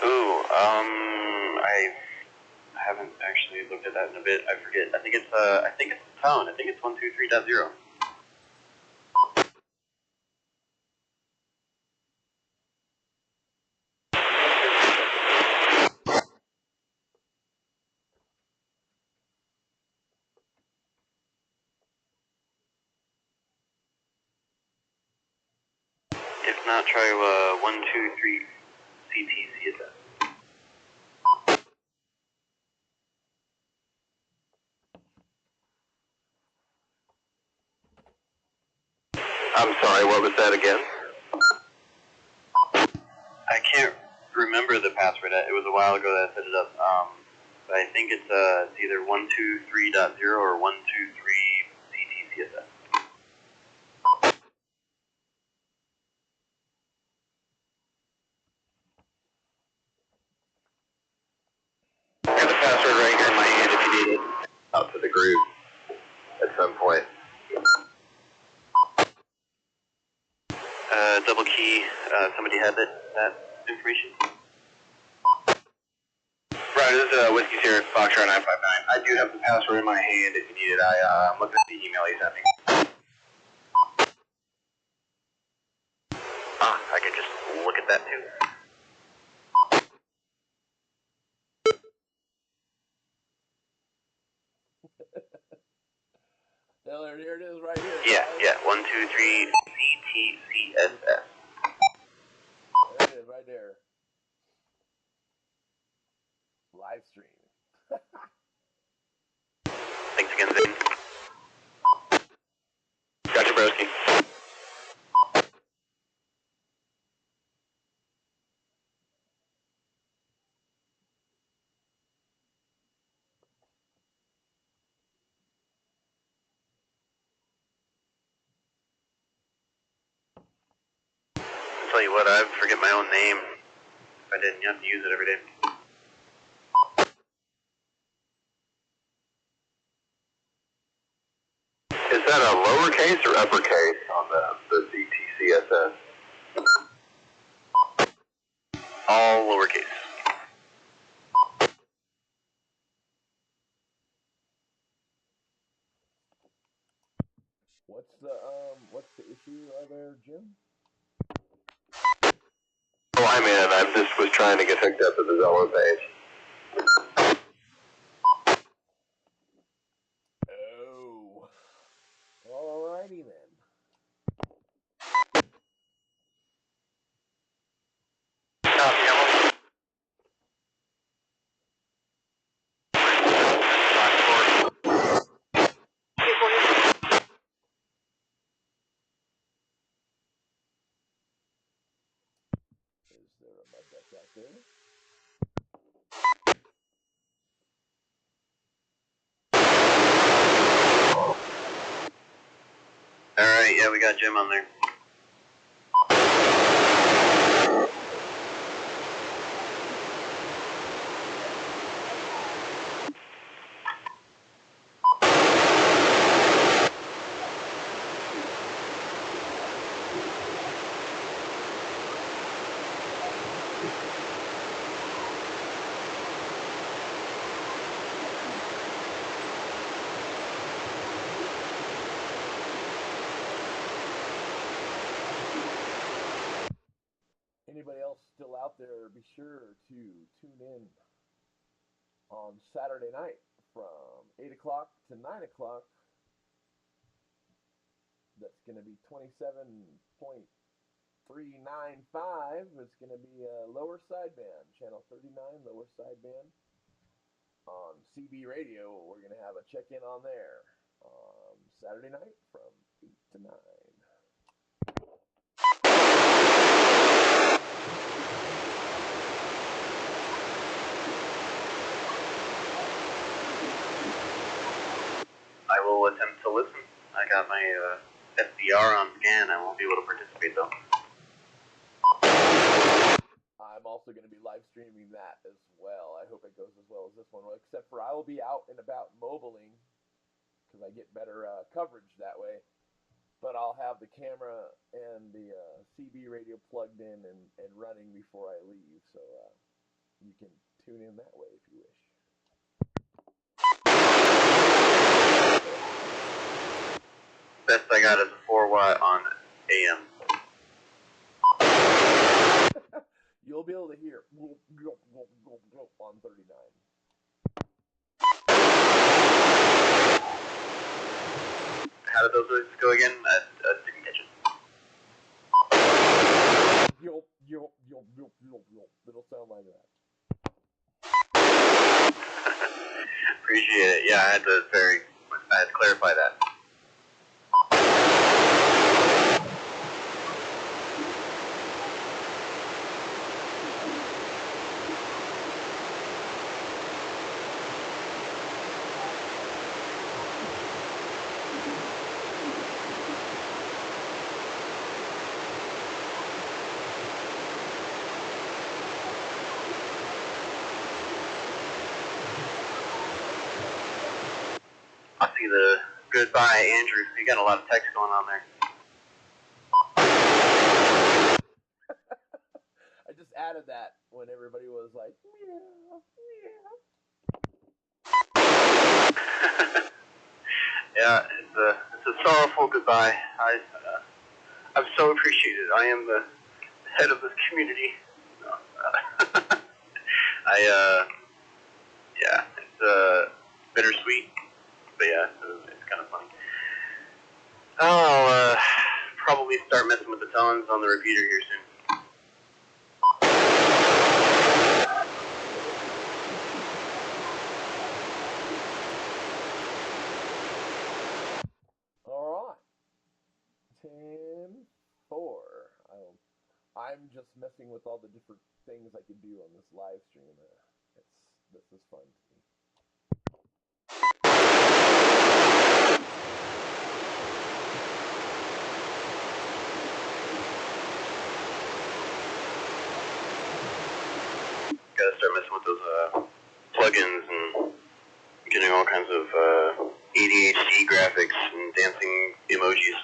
Ooh, I haven't actually looked at that in a bit. I forget. I think it's the tone. I think it's 123.0. If not, try 123 CTCSS. I'm sorry, what was that again? I can't remember the password. It was a while ago that I set it up. But I think it's either 123.0 or 123 CTCSS. I have the password right here in my hand if you need it. Out to the group at some point. Double key. Somebody had that information? Right, this is Whiskey Sierra Foxtrot 959. I do have the password in my hand if you need it. I'm looking at the email you sent me. I could just look at that too. There it is right here. Yeah, 123 CTCSS. There it is right there. Live stream. Thanks again, Zane. Gotcha, broski. I'll tell you what, I forget my own name. If I didn't, you have to use it every day. Is that a lowercase or uppercase on the CTCSS? All lowercase. What's the issue there, Jim? Oh, I'm in. I just was trying to get hooked up to the Zello page. Oh. Alrighty then. Is there a mud duck out there? Alright, yeah, we got Jim on there. Anybody else still out there, be sure to tune in on Saturday night from 8 o'clock to 9 o'clock. That's going to be 27.395. It's going to be a lower sideband, channel 39, lower sideband. On CB radio, we're going to have a check-in on there on Saturday night from 8 to 9. attempt to listen. I got my SDR on scan. I won't be able to participate though. I'm also going to be live streaming that as well. I hope it goes as well as this one, except for I will be out and about mobiling because I get better coverage that way. But I'll have the camera and the CB radio plugged in and running before I leave, so you can tune in that way if you wish. Best I got is a 4-watt on AM. You'll be able to hear on 39. How did those noises go again? I didn't catch it. It'll sound like that. Appreciate it. Yeah, I had to clarify that. I see the goodbye, Andrew. You got a lot of text going on there. I just added that when everybody was like, meow, meow. Yeah, it's a sorrowful goodbye. I'm so appreciated. I am the head of this community. Yeah, it's bittersweet, but yeah, it's kind of funny. I'll probably start messing with the tones on the repeater here soon. All right. 10-4. I'm just messing with all the different things I can do on this live stream. This is fun to me. Gotta start messing with those plugins and getting all kinds of ADHD graphics and dancing emojis.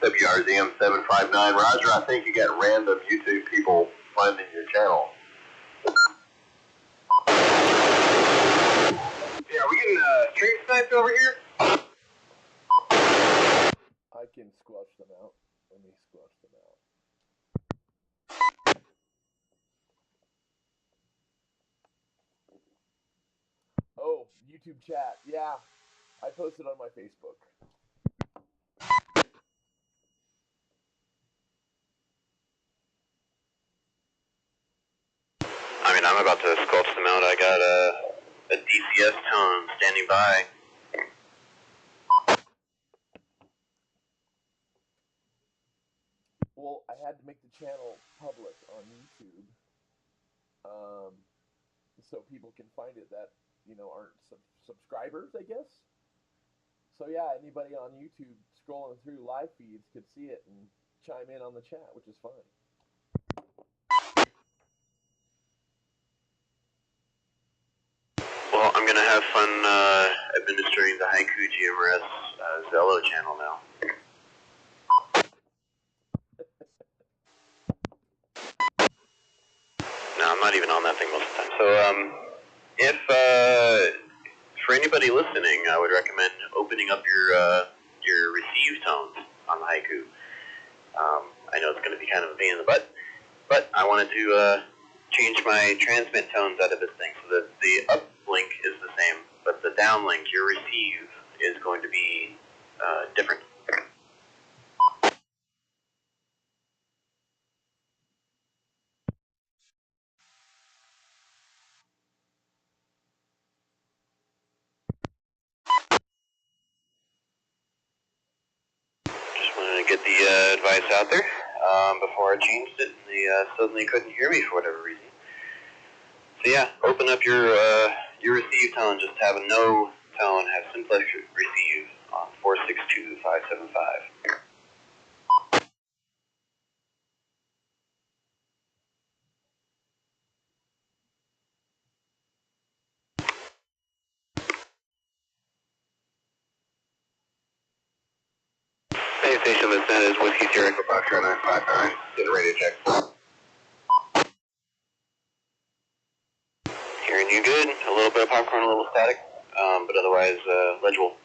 WRZM759. Roger, I think you got random YouTube people finding your channel. Yeah, are we getting stream sniped over here? I can squelch them out. Let me squelch them out. Oh, YouTube chat. Yeah, I posted on my Facebook. I mean, I'm about to squelch them out. I got a DCS tone standing by. Well, I had to make the channel public on YouTube, so people can find it that aren't subscribers, I guess. So yeah, anybody on YouTube scrolling through live feeds could see it and chime in on the chat, which is fine. Well, I'm gonna have fun administering the Haiku GMRS Zello channel now. not even on that thing most of the time. So, if for anybody listening, I would recommend opening up your receive tones on the Haiku. I know it's going to be kind of a pain in the butt, but I wanted to change my transmit tones out of this thing so that the uplink is the same, but the downlink, your receive, is going to be different. Just wanted to get the advice out there before I changed it, and they suddenly couldn't hear me for whatever reason. So yeah, open up your receive tone. Just have a no tone. Have simplex receive on 462-575. Base station, this is Whiskey Sierra Foxtrot 959. Get a radio check. Hearing you good. A little bit of popcorn, a little static, but otherwise legible.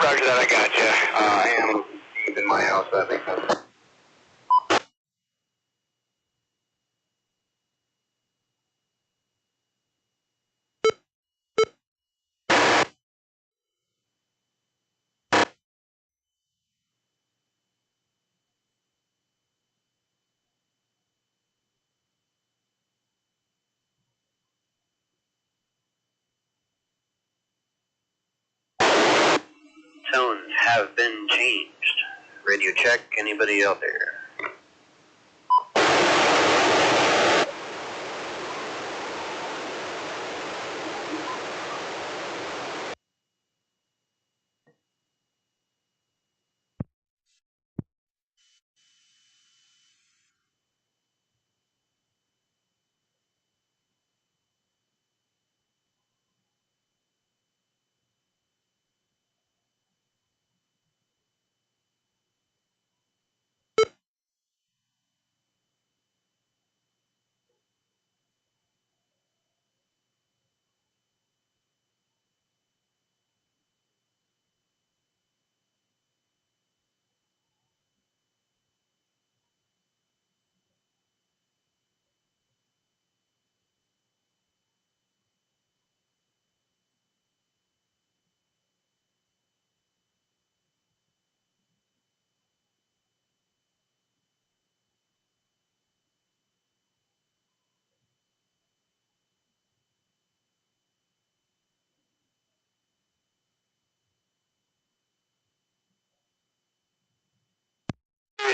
Roger that, I got you. I am deep in my house, that makes sense. Tones have been changed. Radio check, anybody out there?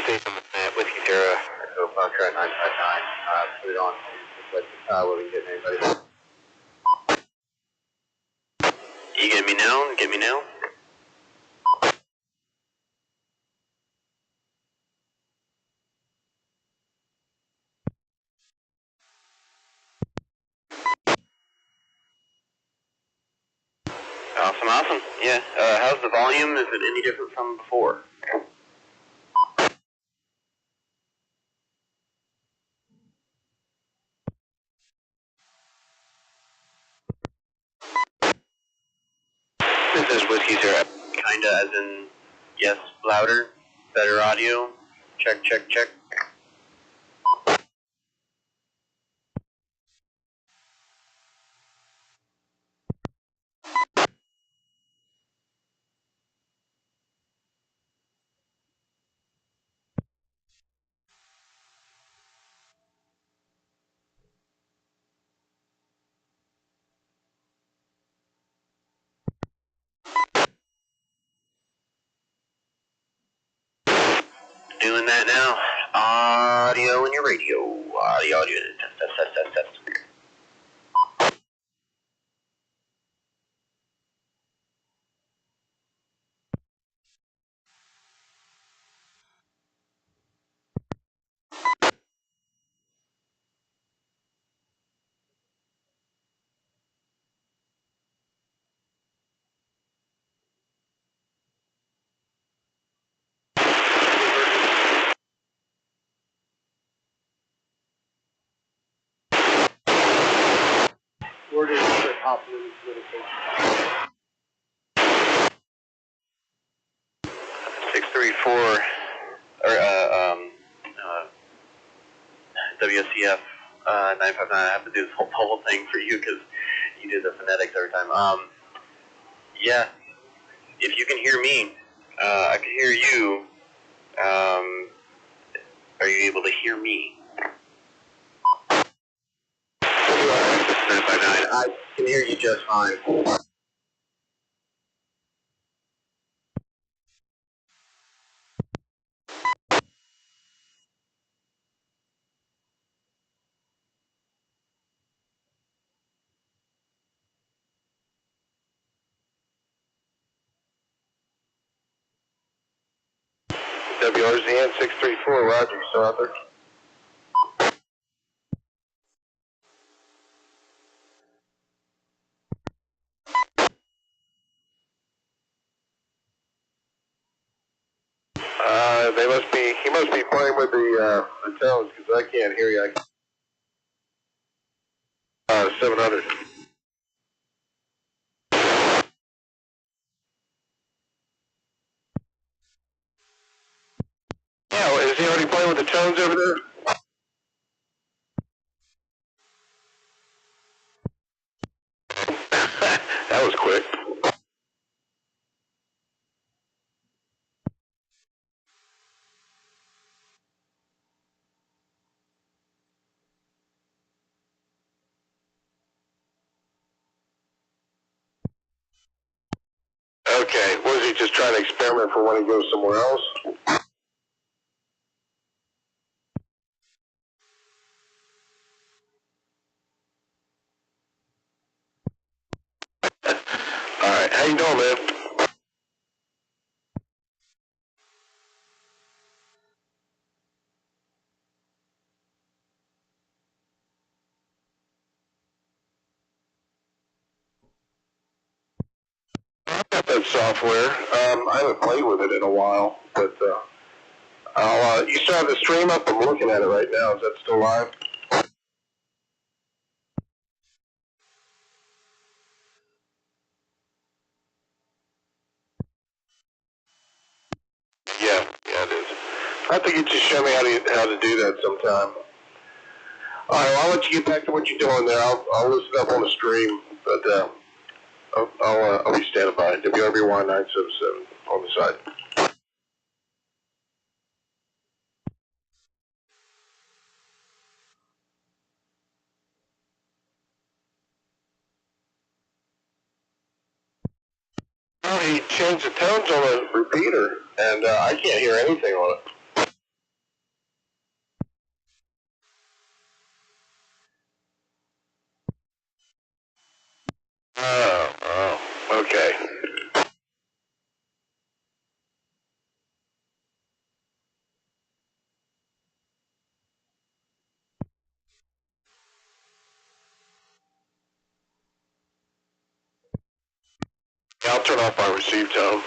Station Whiskey Sierra, Echo Foxtrot 959. Put it on to where we can get anybody. You get me now? Get me now? Awesome, awesome. Yeah. How's the volume? Is it any different from before? This is Whiskey Sierra. Kinda as in, yes, louder, better audio. Check, check, check. Doing that now. Audio in your radio. Audio, test. orders for operating communication. 634, or WSCF 959. I have to do this whole thing for you because you do the phonetics every time. Yeah, if you can hear me, I can hear you. Are you able to hear me? I can hear you just fine. WRZN 634, Roger, you still out there? He must be playing with the tones because I can't hear you. 700. Yeah, is he already playing with the tones over there? That was quick. Okay, was he just trying to experiment for when he goes somewhere else? Alright, how you doing, man? I got that software. I haven't played with it in a while, but you still have the stream up? I'm looking at it right now. Is that still live? Yeah, it is. I have to get you to show me how to do that sometime. All right, well, I'll let you get back to what you're doing there. I'll listen up on the stream, but I'll be standing by. WRBY 977 on the side. Oh, he changed the tones on the repeater, and I can't hear anything on it. Okay. Yeah, I'll turn off my receive tone.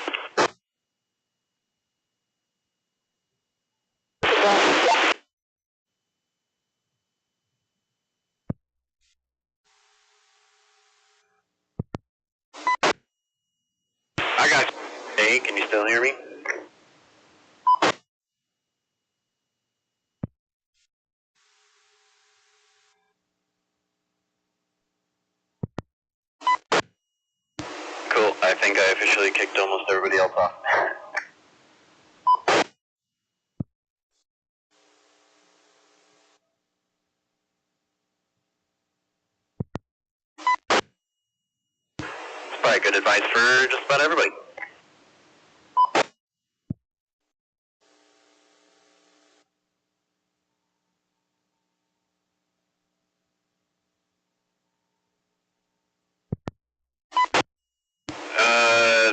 I got you. Hey, can you still hear me? Cool. I think I officially kicked almost everybody else off. It's probably good advice for just about everybody.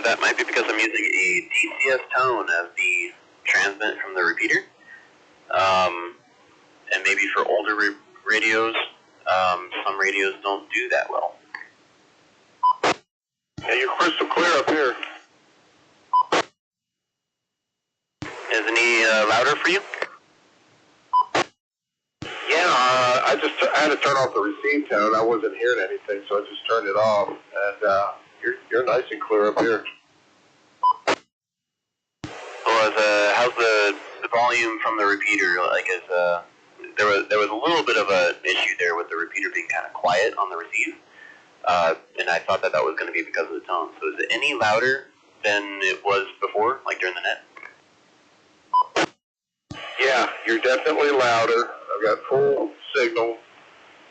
That might be because I'm using a DCS tone as the transmit from the repeater. And maybe for older radios, some radios don't do that well. Yeah, you're crystal clear up here. Is any louder for you? Yeah, Yeah. I had to turn off the receive tone. I wasn't hearing anything, so I just turned it off. And you're nice and clear up here. Well, how's the volume from the repeater? Like, there was a little bit of an issue there with the repeater being kind of quiet on the receive, and I thought that was going to be because of the tone. So is it any louder than it was before, like during the net? Yeah, you're definitely louder. I've got full signal.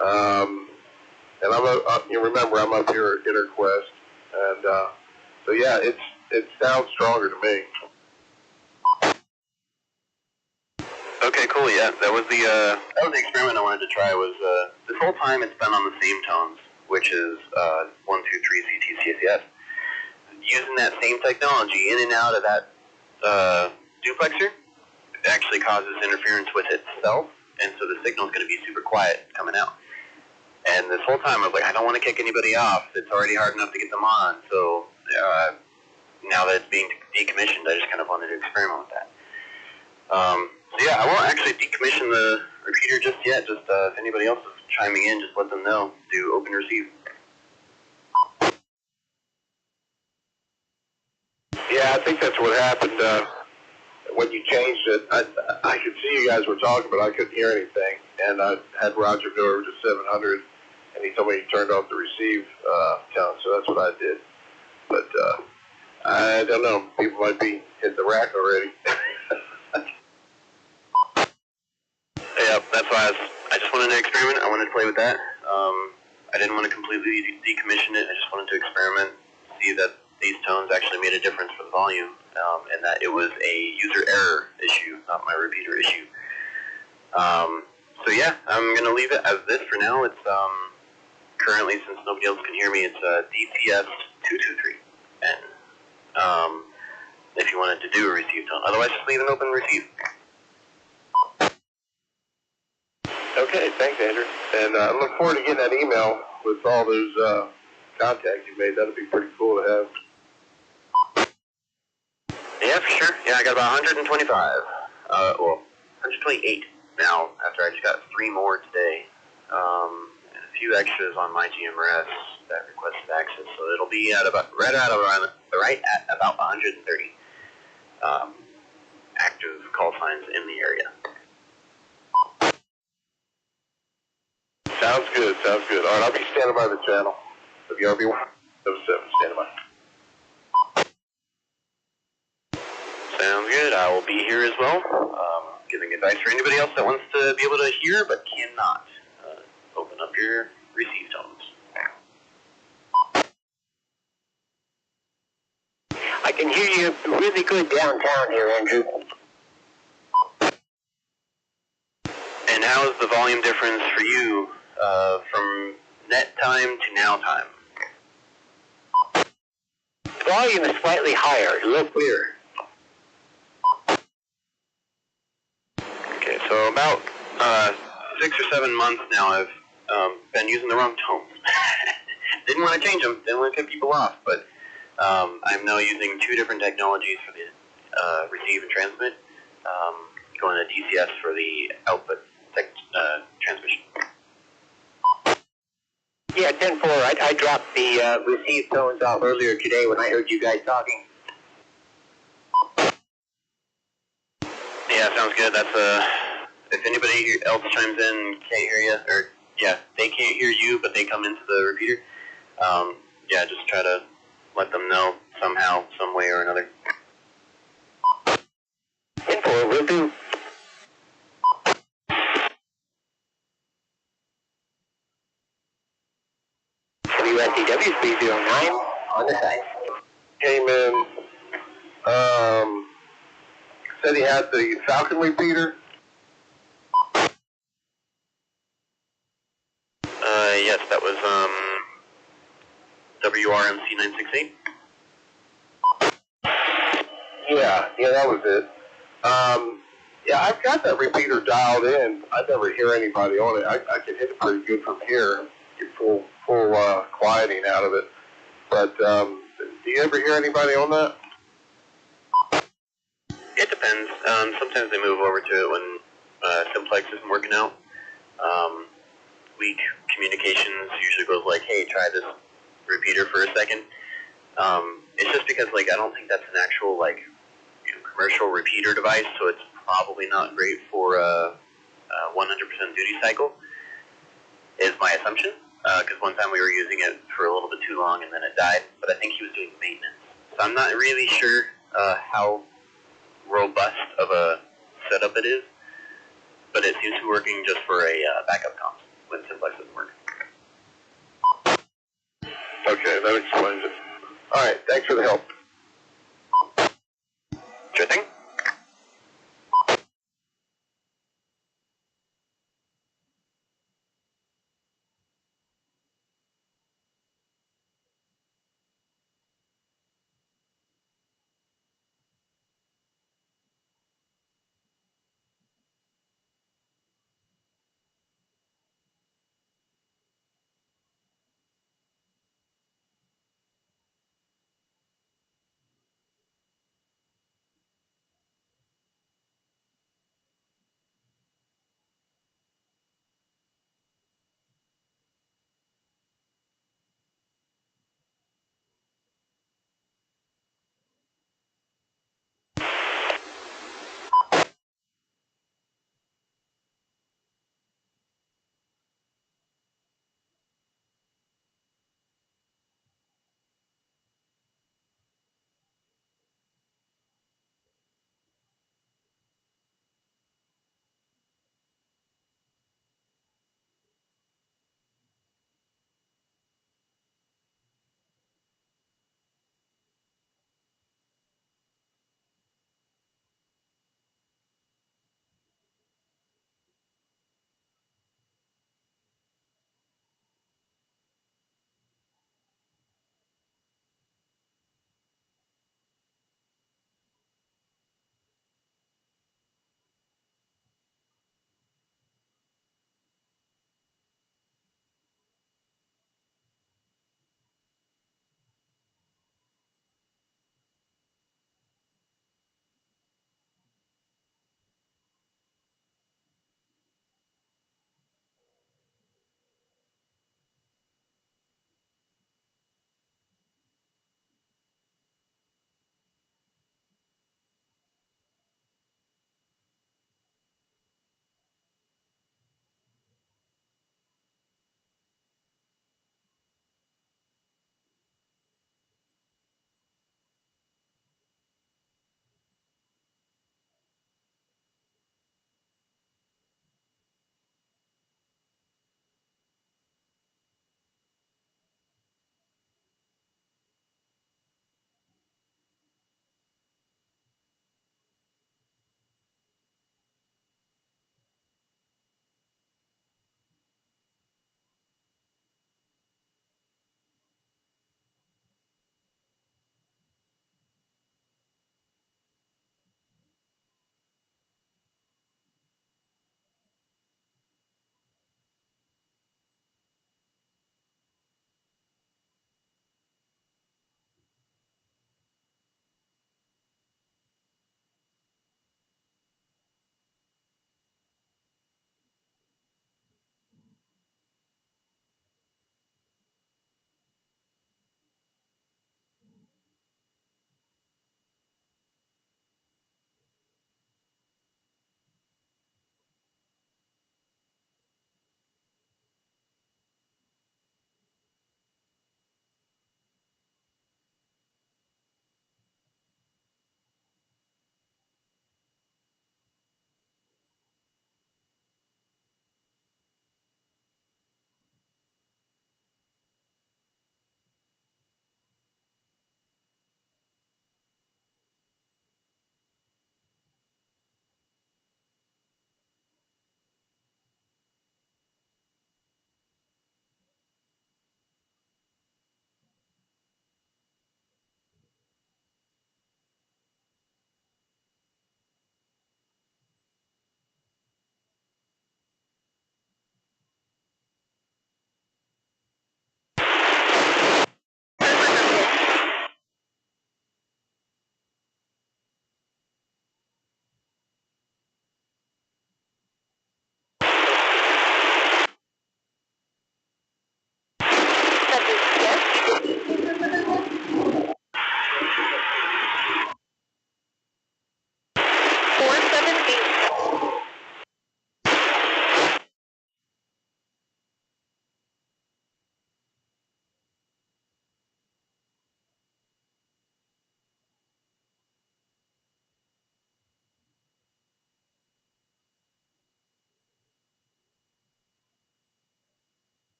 And you remember I'm up here at InterQuest, and so yeah, it sounds stronger to me. Okay, cool. Yeah, that was the experiment I wanted to try. Was this whole time it's been on the same tones, which is 1, 2, 3 CTCCS. Using that same technology in and out of that duplexer actually causes interference with itself, and so the signal is going to be super quiet coming out. And this whole time I was like, I don't want to kick anybody off. It's already hard enough to get them on. So now that it's being decommissioned, I just kind of wanted to experiment with that. So yeah, I won't actually decommission the repeater just yet. Just if anybody else is chiming in, just let them know. Do open receive. Yeah, I think that's what happened when you changed it. I could see you guys were talking, but I couldn't hear anything. And I had Roger go over to 700, and he told me he turned off the receive tone, so that's what I did. But I don't know. People might be hit the rack already. Yeah, that's why I just wanted to experiment. I wanted to play with that. I didn't want to completely decommission it. I just wanted to experiment, see that these tones actually made a difference for the volume, and that it was a user error issue, not my repeater issue. So yeah, I'm going to leave it as this for now. It's currently, since nobody else can hear me, it's DTS 223. And if you wanted to do a receive tone, otherwise just leave an open receive. Okay, thanks, Andrew. And I look forward to getting that email with all those contacts you made. That'll be pretty cool to have. Yeah, for sure. Yeah, I got about 125. Well, 128 now, after I just got 3 more today. And a few extras on my GMRS that requested access. So it'll be at about right at about 130 active call signs in the area. Sounds good, sounds good. All right, I'll be standing by the channel. WRB 107, standing by. Sounds good. I will be here as well, giving advice for anybody else that wants to be able to hear but cannot. Open up your receive tones. I can hear you really good downtown here, Andrew. And how is the volume difference for you from net time to now time? The volume is slightly higher, a little clearer. Okay, so about 6 or 7 months now I've been using the wrong tones. Didn't want to change them, didn't want to cut people off, but I'm now using 2 different technologies for the receive and transmit, going to DCS for the output transmission. Yeah, 10-4. I dropped the receive tones off earlier today when I heard you guys talking. Yeah, sounds good. That's if anybody else chimes in can't hear you, or yeah, they can't hear you, but they come into the repeater. Yeah, just try to let them know somehow, some way or another. 10-4, will do. WSCW 309 on the side. Came in, said he had the Falcon repeater. Yes, that was WRMC 968. Yeah, that was it. Yeah, I've got that repeater dialed in. I never hear anybody on it. I can hit it pretty good from here, get full quieting out of it. But do you ever hear anybody on that? It depends. Sometimes they move over to it when Simplex isn't working out. weak communications usually goes like, hey, try this repeater for a second. It's just because like I don't think that's an actual like commercial repeater device, so it's probably not great for a 100% duty cycle. Is my assumption, because one time we were using it for a little bit too long and then it died. But I think he was doing maintenance, so I'm not really sure how robust of a setup it is. But it seems to be working just for a backup comms when simplex doesn't work. Okay, that explains it. All right, thanks for the help. Sure thing.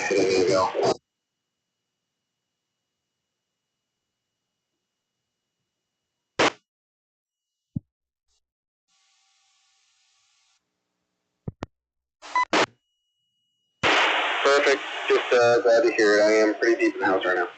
hitting it go. Perfect. Just glad to hear it. I am pretty deep in the house right now.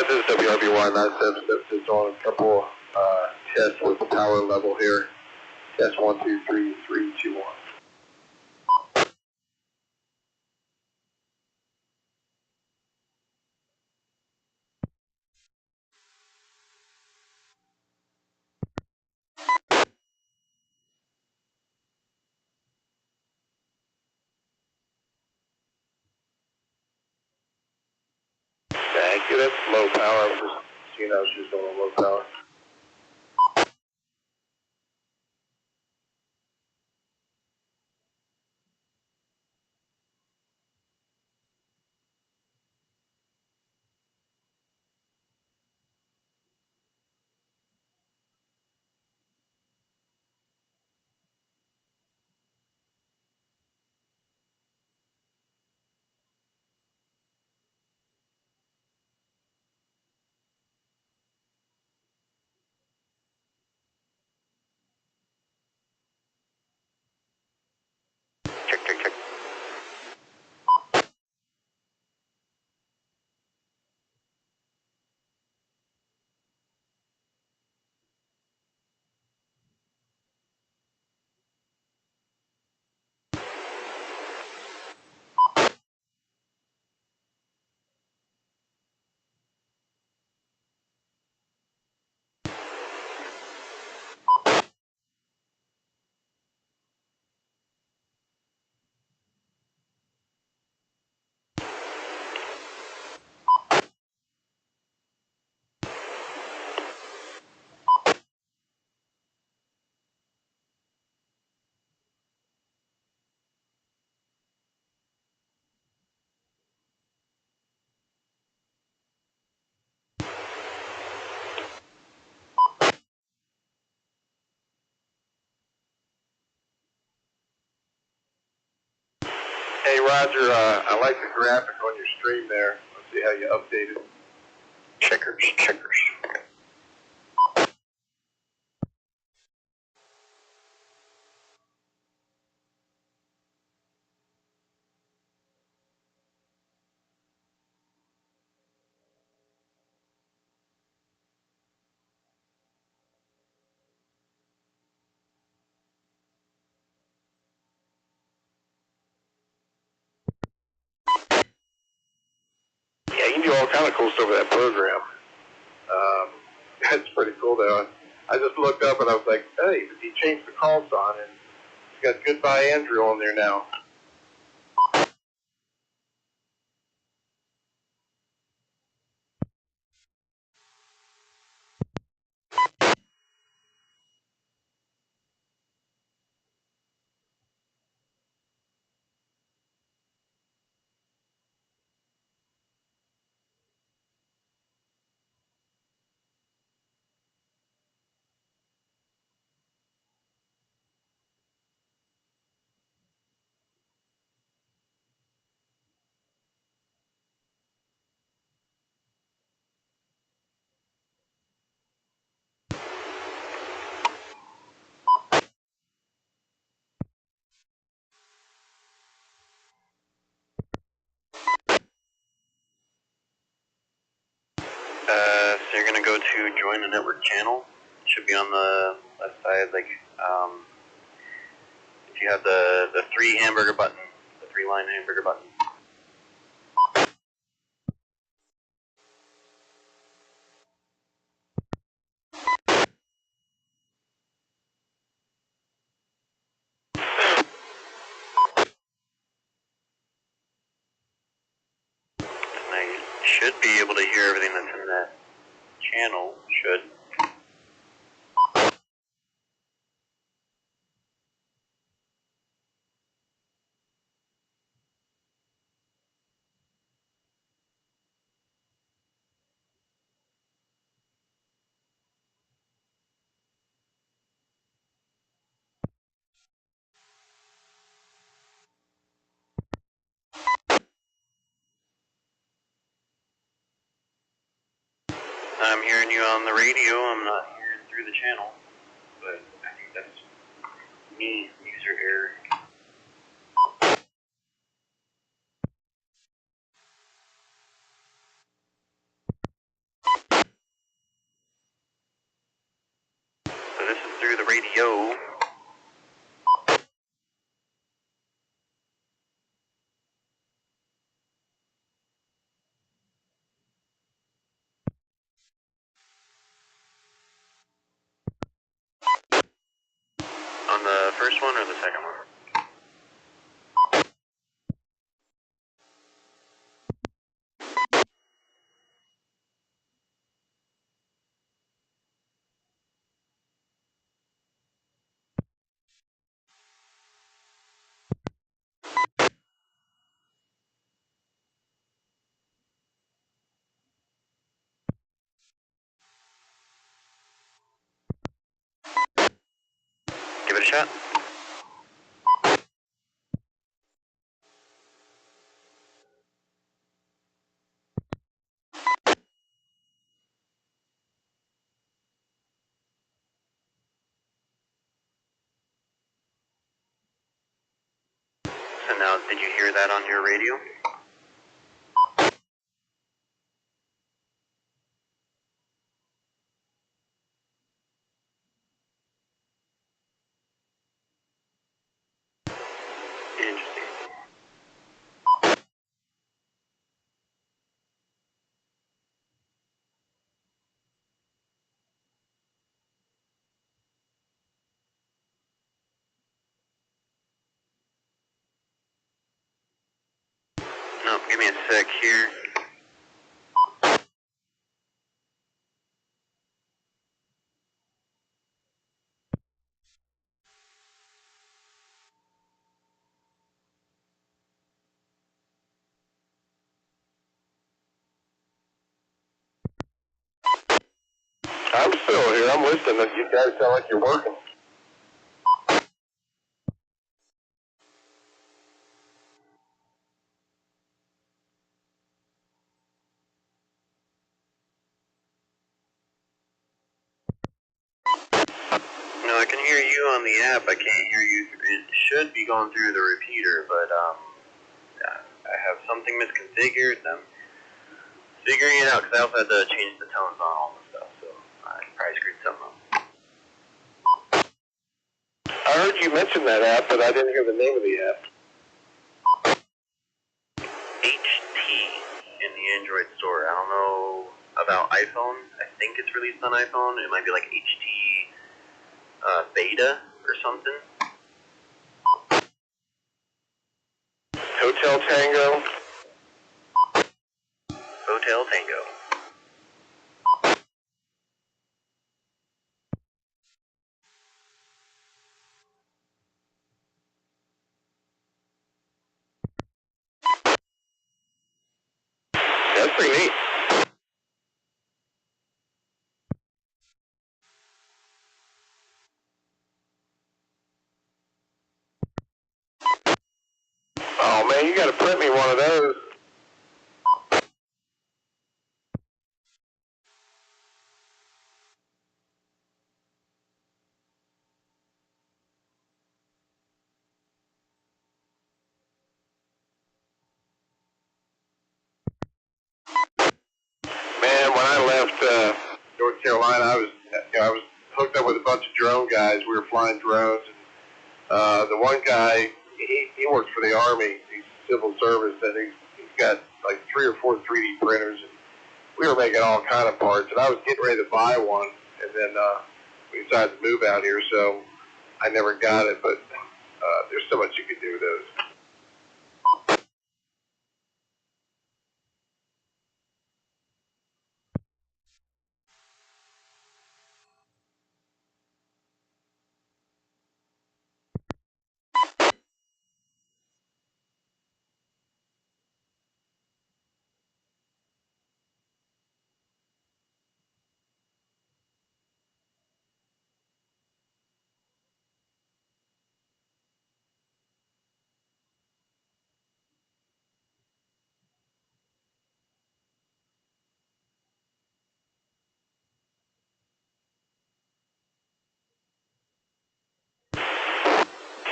This is WRB1. That's on a couple tests with the power level here. Test 1, 2, 3, 3, 2, 1. Thank you. That's low power. I was just seeing how she was going on low power. Check, check, check. Hey, Roger, I like the graphic on your stream there. Let's see how you updated. Checkers, checkers. Yeah, you can do all kind of cool stuff with that program. That's pretty cool, though. I just looked up and I was like, hey, he changed the call sign and he's got Goodbye Andrew on there now. to join a network channel. It should be on the left side, like if you have the three hamburger button, the 3-line hamburger button. And I should be able to hear everything that's in that channel. Should. I'm hearing you on the radio. I'm not hearing through the channel, but I think that's me, user error. So this is through the radio. On the first one or the second one? Give it a shot. So now, did you hear that on your radio? Interesting. No, give me a sec here. I'm still here. I'm listening. You guys sound like you're working. No, I can hear you on the app. I can't hear you. It should be going through the repeater, but I have something misconfigured. I'm figuring it out because I also had to change the tones on all the stuff, so I probably screwed something up. I heard you mention that app, but I didn't hear the name of the app. HT in the Android store. I don't know about iPhone. I think it's released on iPhone. It might be like HT Beta or something. Hotel Tango. Hotel Tango. That's pretty neat. Oh man, you gotta print me one of those. Man, when I left North Carolina, fine. I was hooked up with a bunch of drone guys. We were flying drones. And, the one guy, he works for the Army. He's civil service, and he's got like 3 or 4 3D printers. And we were making all kind of parts, and I was getting ready to buy one, and then we decided to move out here, so I never got it. But there's so much you can do with those.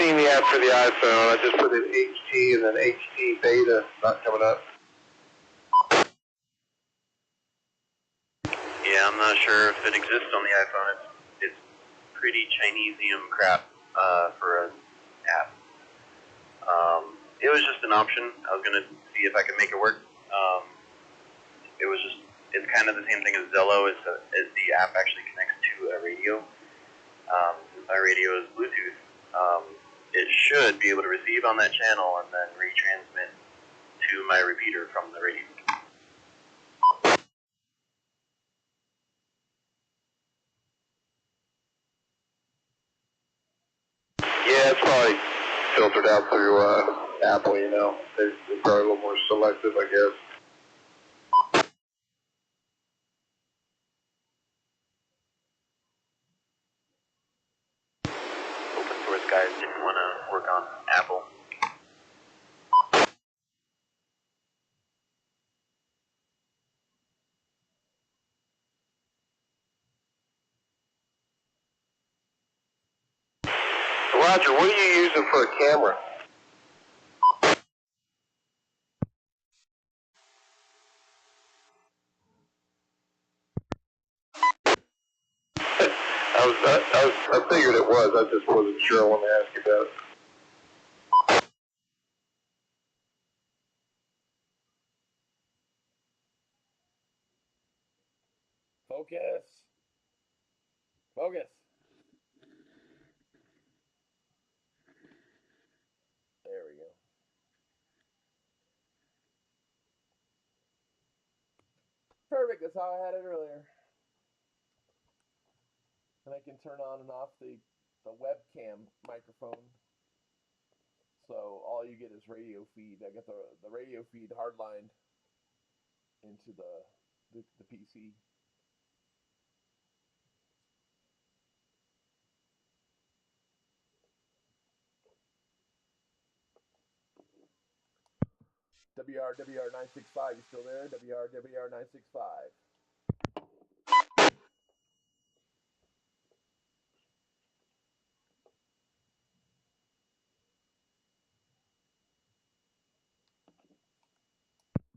Seen the app for the iPhone. I just put in HT and then HT beta, not coming up. Yeah, I'm not sure if it exists on the iPhone. It's pretty Chinesium crap for an app. It was just an option. I was going to see if I could make it work. It's kind of the same thing as Zello, as the app actually connects to a radio. Since my radio is Bluetooth, it should be able to receive on that channel and then retransmit to my repeater from the radio. Yeah, it's probably filtered out through Apple, you know. They're probably a little more selective, I guess. Open source guys didn't want to work on Apple. Roger, what are you using for a camera? I figured it was. I just wasn't sure. I wanted to ask you about it. Focus. Focus. There we go. Perfect. That's how I had it earlier. And I can turn on and off the webcam microphone. So all you get is radio feed. I get the radio feed hardlined into the PC. WR965, you still there? WR965.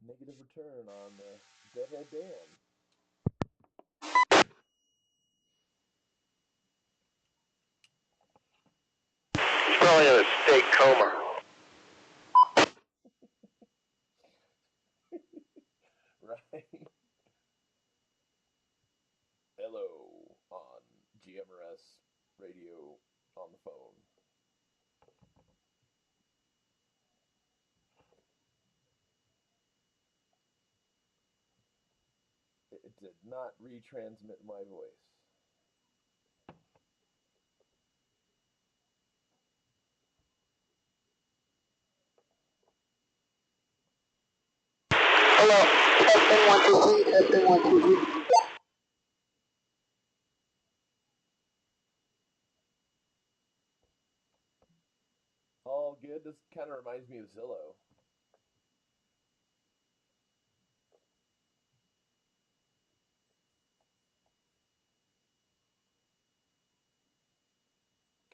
Negative return on the Deadhead Dan. He's probably in a steak coma. Right? Hello on GMRS radio on the phone. It did not retransmit my voice. Hello, testing 1 2 3, testing 1 2 3. All good. This kind of reminds me of Zillow.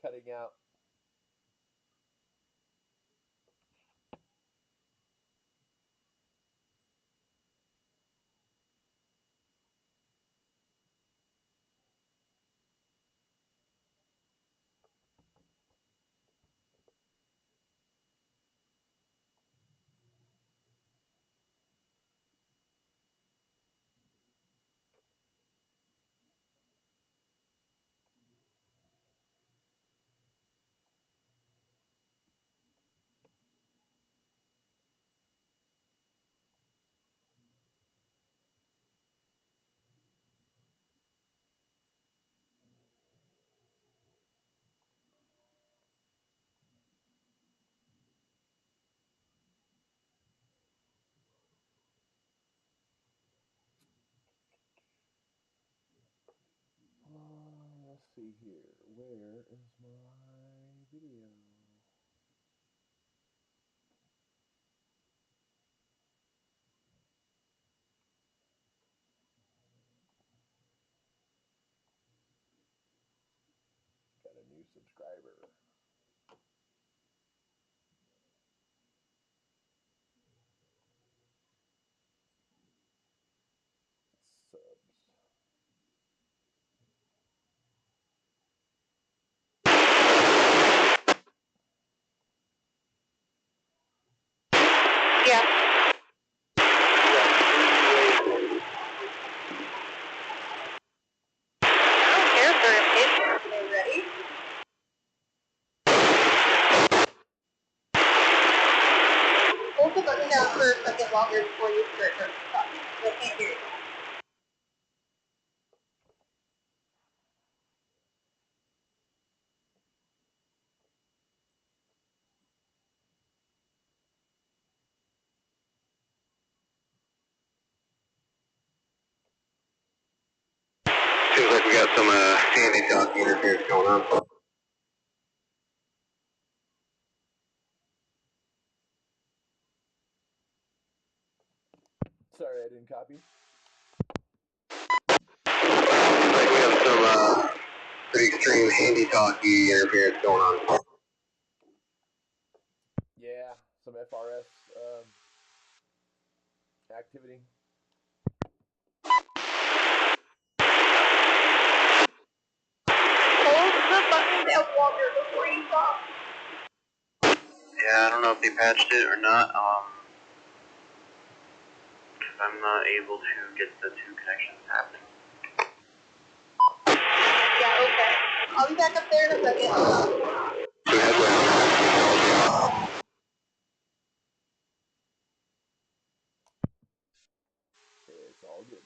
Cutting out. Let's see here. Where is my video? Got a new subscriber. Subs. Yeah. I don't care for a picture. Okay, ready? Hold the button down for a second longer before you start talking. I can't hear you. Seems like we got some handy talk interference going on. Sorry, I didn't copy. Seems like we have some pretty extreme handy talky interference going on. Yeah, some FRS activity. Hold the button down longer before you talk. Yeah, I don't know if they patched it or not. I'm not able to get the two connections happening. Yeah, okay. I'll be back up there in a second. So headway. It's all good.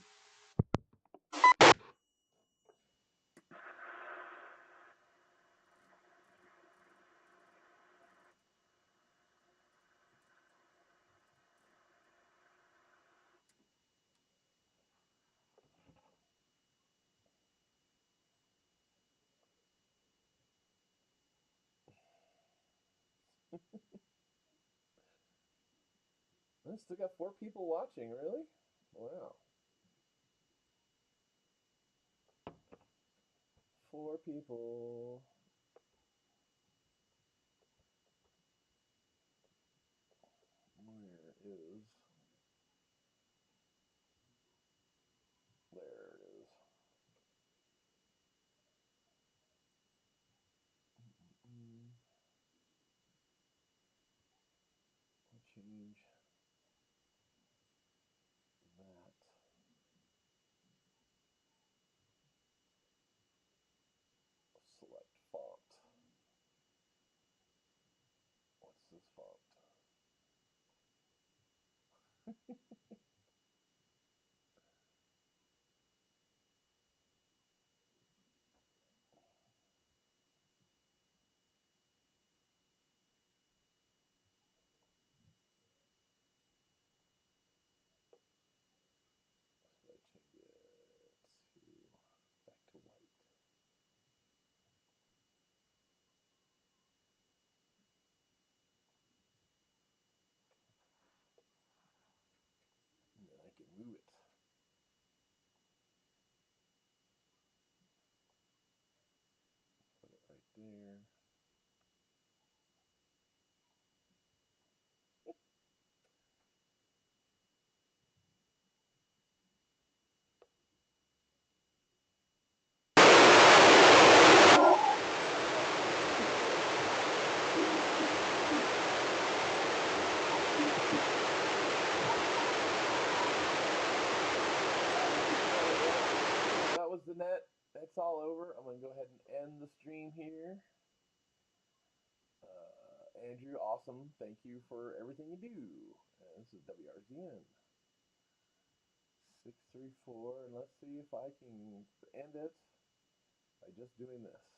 I still got 4 people watching, really? Wow. 4 people. Where is... There it is. I'll change that. Select font. What's this font? So I change it to back to white. And then I can move it. Put it right there. That was the net. That's all over. I'm going to go ahead and end the stream here. Andrew, awesome. Thank you for everything you do. This is WRZN 634, and let's see if I can end it by just doing this.